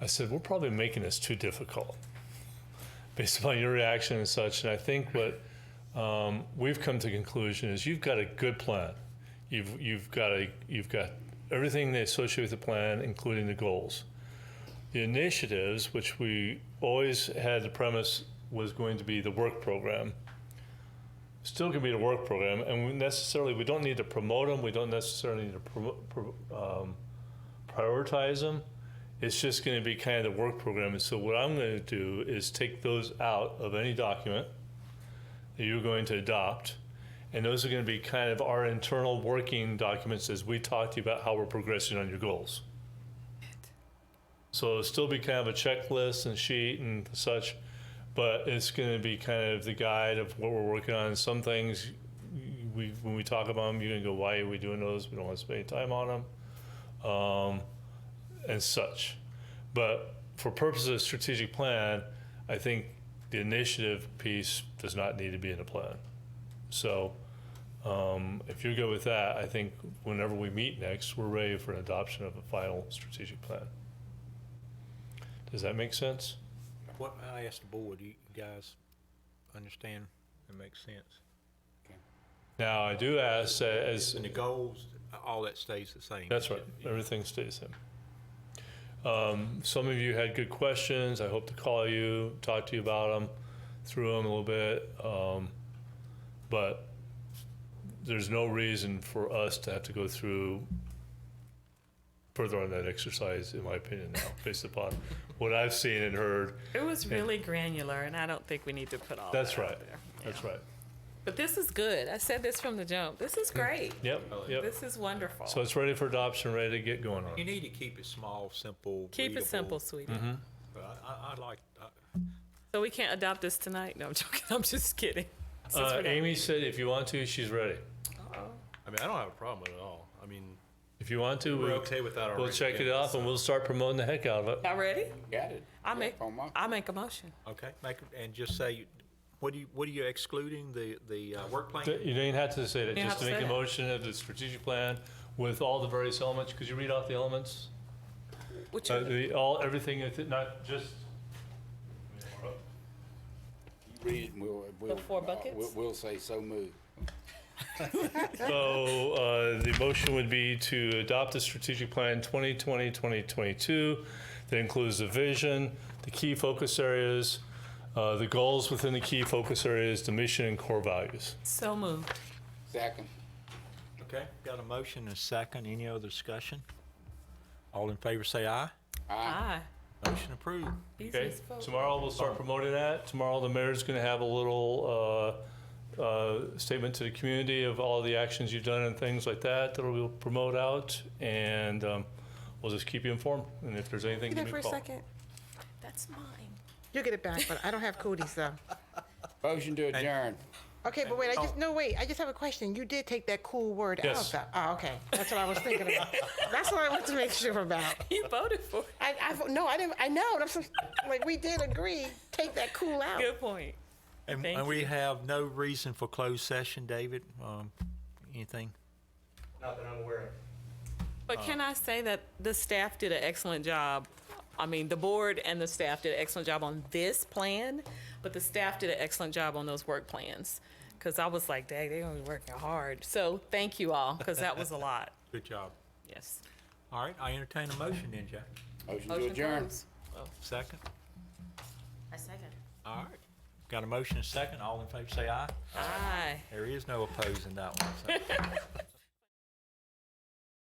I said, we're probably making this too difficult, based upon your reaction and such. And I think what we've come to the conclusion is you've got a good plan. You've got everything that associated with the plan, including the goals. The initiatives, which we always had the premise was going to be the work program, still going to be the work program, and we don't need to promote them. We don't necessarily need to prioritize them. It's just going to be kind of the work program. And so what I'm going to do is take those out of any document that you're going to adopt. And those are going to be kind of our internal working documents as we talk to you about how we're progressing on your goals. So it'll still be kind of a checklist and sheet and such, but it's going to be kind of the guide of what we're working on. Some things, when we talk about them, you're going to go, why are we doing those? We don't want to spend any time on them, and such. But for purposes of strategic plan, I think the initiative piece does not need to be in the plan. So if you're good with that, I think whenever we meet next, we're ready for an adoption of a final strategic plan. Does that make sense? What I asked the board, you guys understand? It makes sense. Now, I do ask as... And the goals, all that stays the same. That's right. Everything stays the same. Some of you had good questions. I hope to call you, talk to you about them, through them a little bit. But there's no reason for us to have to go through further on that exercise, in my opinion now, based upon what I've seen and heard. It was really granular, and I don't think we need to put all That's that right. out there. That's right. But this is good. I said this from the jump. This is great. Yep. This is wonderful. So it's ready for adoption, ready to get going on You it. need to keep it small, simple, Keep it readable. simple, sweetie. But I like, So we can't adopt this tonight? No, I'm joking. I'm just kidding. Since we're not- Amy said if you want to, she's ready. I mean, I don't have a problem with it at all. I mean, If you want to, we're okay with that already. we'll check it Yeah, off and we'll start promoting the heck out of it. Y'all ready? Got it. I make a motion. okay, and just say, what are you excluding, the work plan? You don't even have to say that, You just to have to make say a that. motion of the strategic plan with all the various elements. Could you read off the elements? Which Everything, not just. Read it, and we'll, The 4 buckets? we'll say so moved. So the motion would be to adopt the strategic plan 2020-2022 that includes the vision, the key focus areas, the goals within the key focus areas, the mission and core values. So moved. Second. Okay, got a motion and a second. Any other discussion? All in favor say aye. Aye. Motion approved. Okay, Easiest vote. tomorrow we'll start promoting that. Tomorrow the mayor's going to have a little statement to the community of all the actions you've done and things like that we'll promote out, and we'll just keep you informed. And if there's anything, Be give there me for a a call. second. That's mine. You'll get it back, but I don't have cooties though. Motion to adjourn. Okay, but wait, I just have a question. You did take that cool word Yes. out. Oh, okay. That's what I was thinking about. That's what I want to make sure about. You voted for it. No, I didn't. I know. That's like we did agree. Take that cool out. Good point. And Thank we you. have no reason for closed session, David? Anything? Not that I'm aware of. But can I say that the staff did an excellent job? I mean, the board and the staff did an excellent job on this plan, but the staff did an excellent job on those work plans. Because I was like, dang, they're going to be working hard. So thank you all, because that was a lot. Good job. Yes. All right, I entertain a motion then, Jack. Motion to Motion adjourn. closed. Second? A second. All right. Got a motion and a second. All in favor say aye. Aye. There is no opposing that one. So.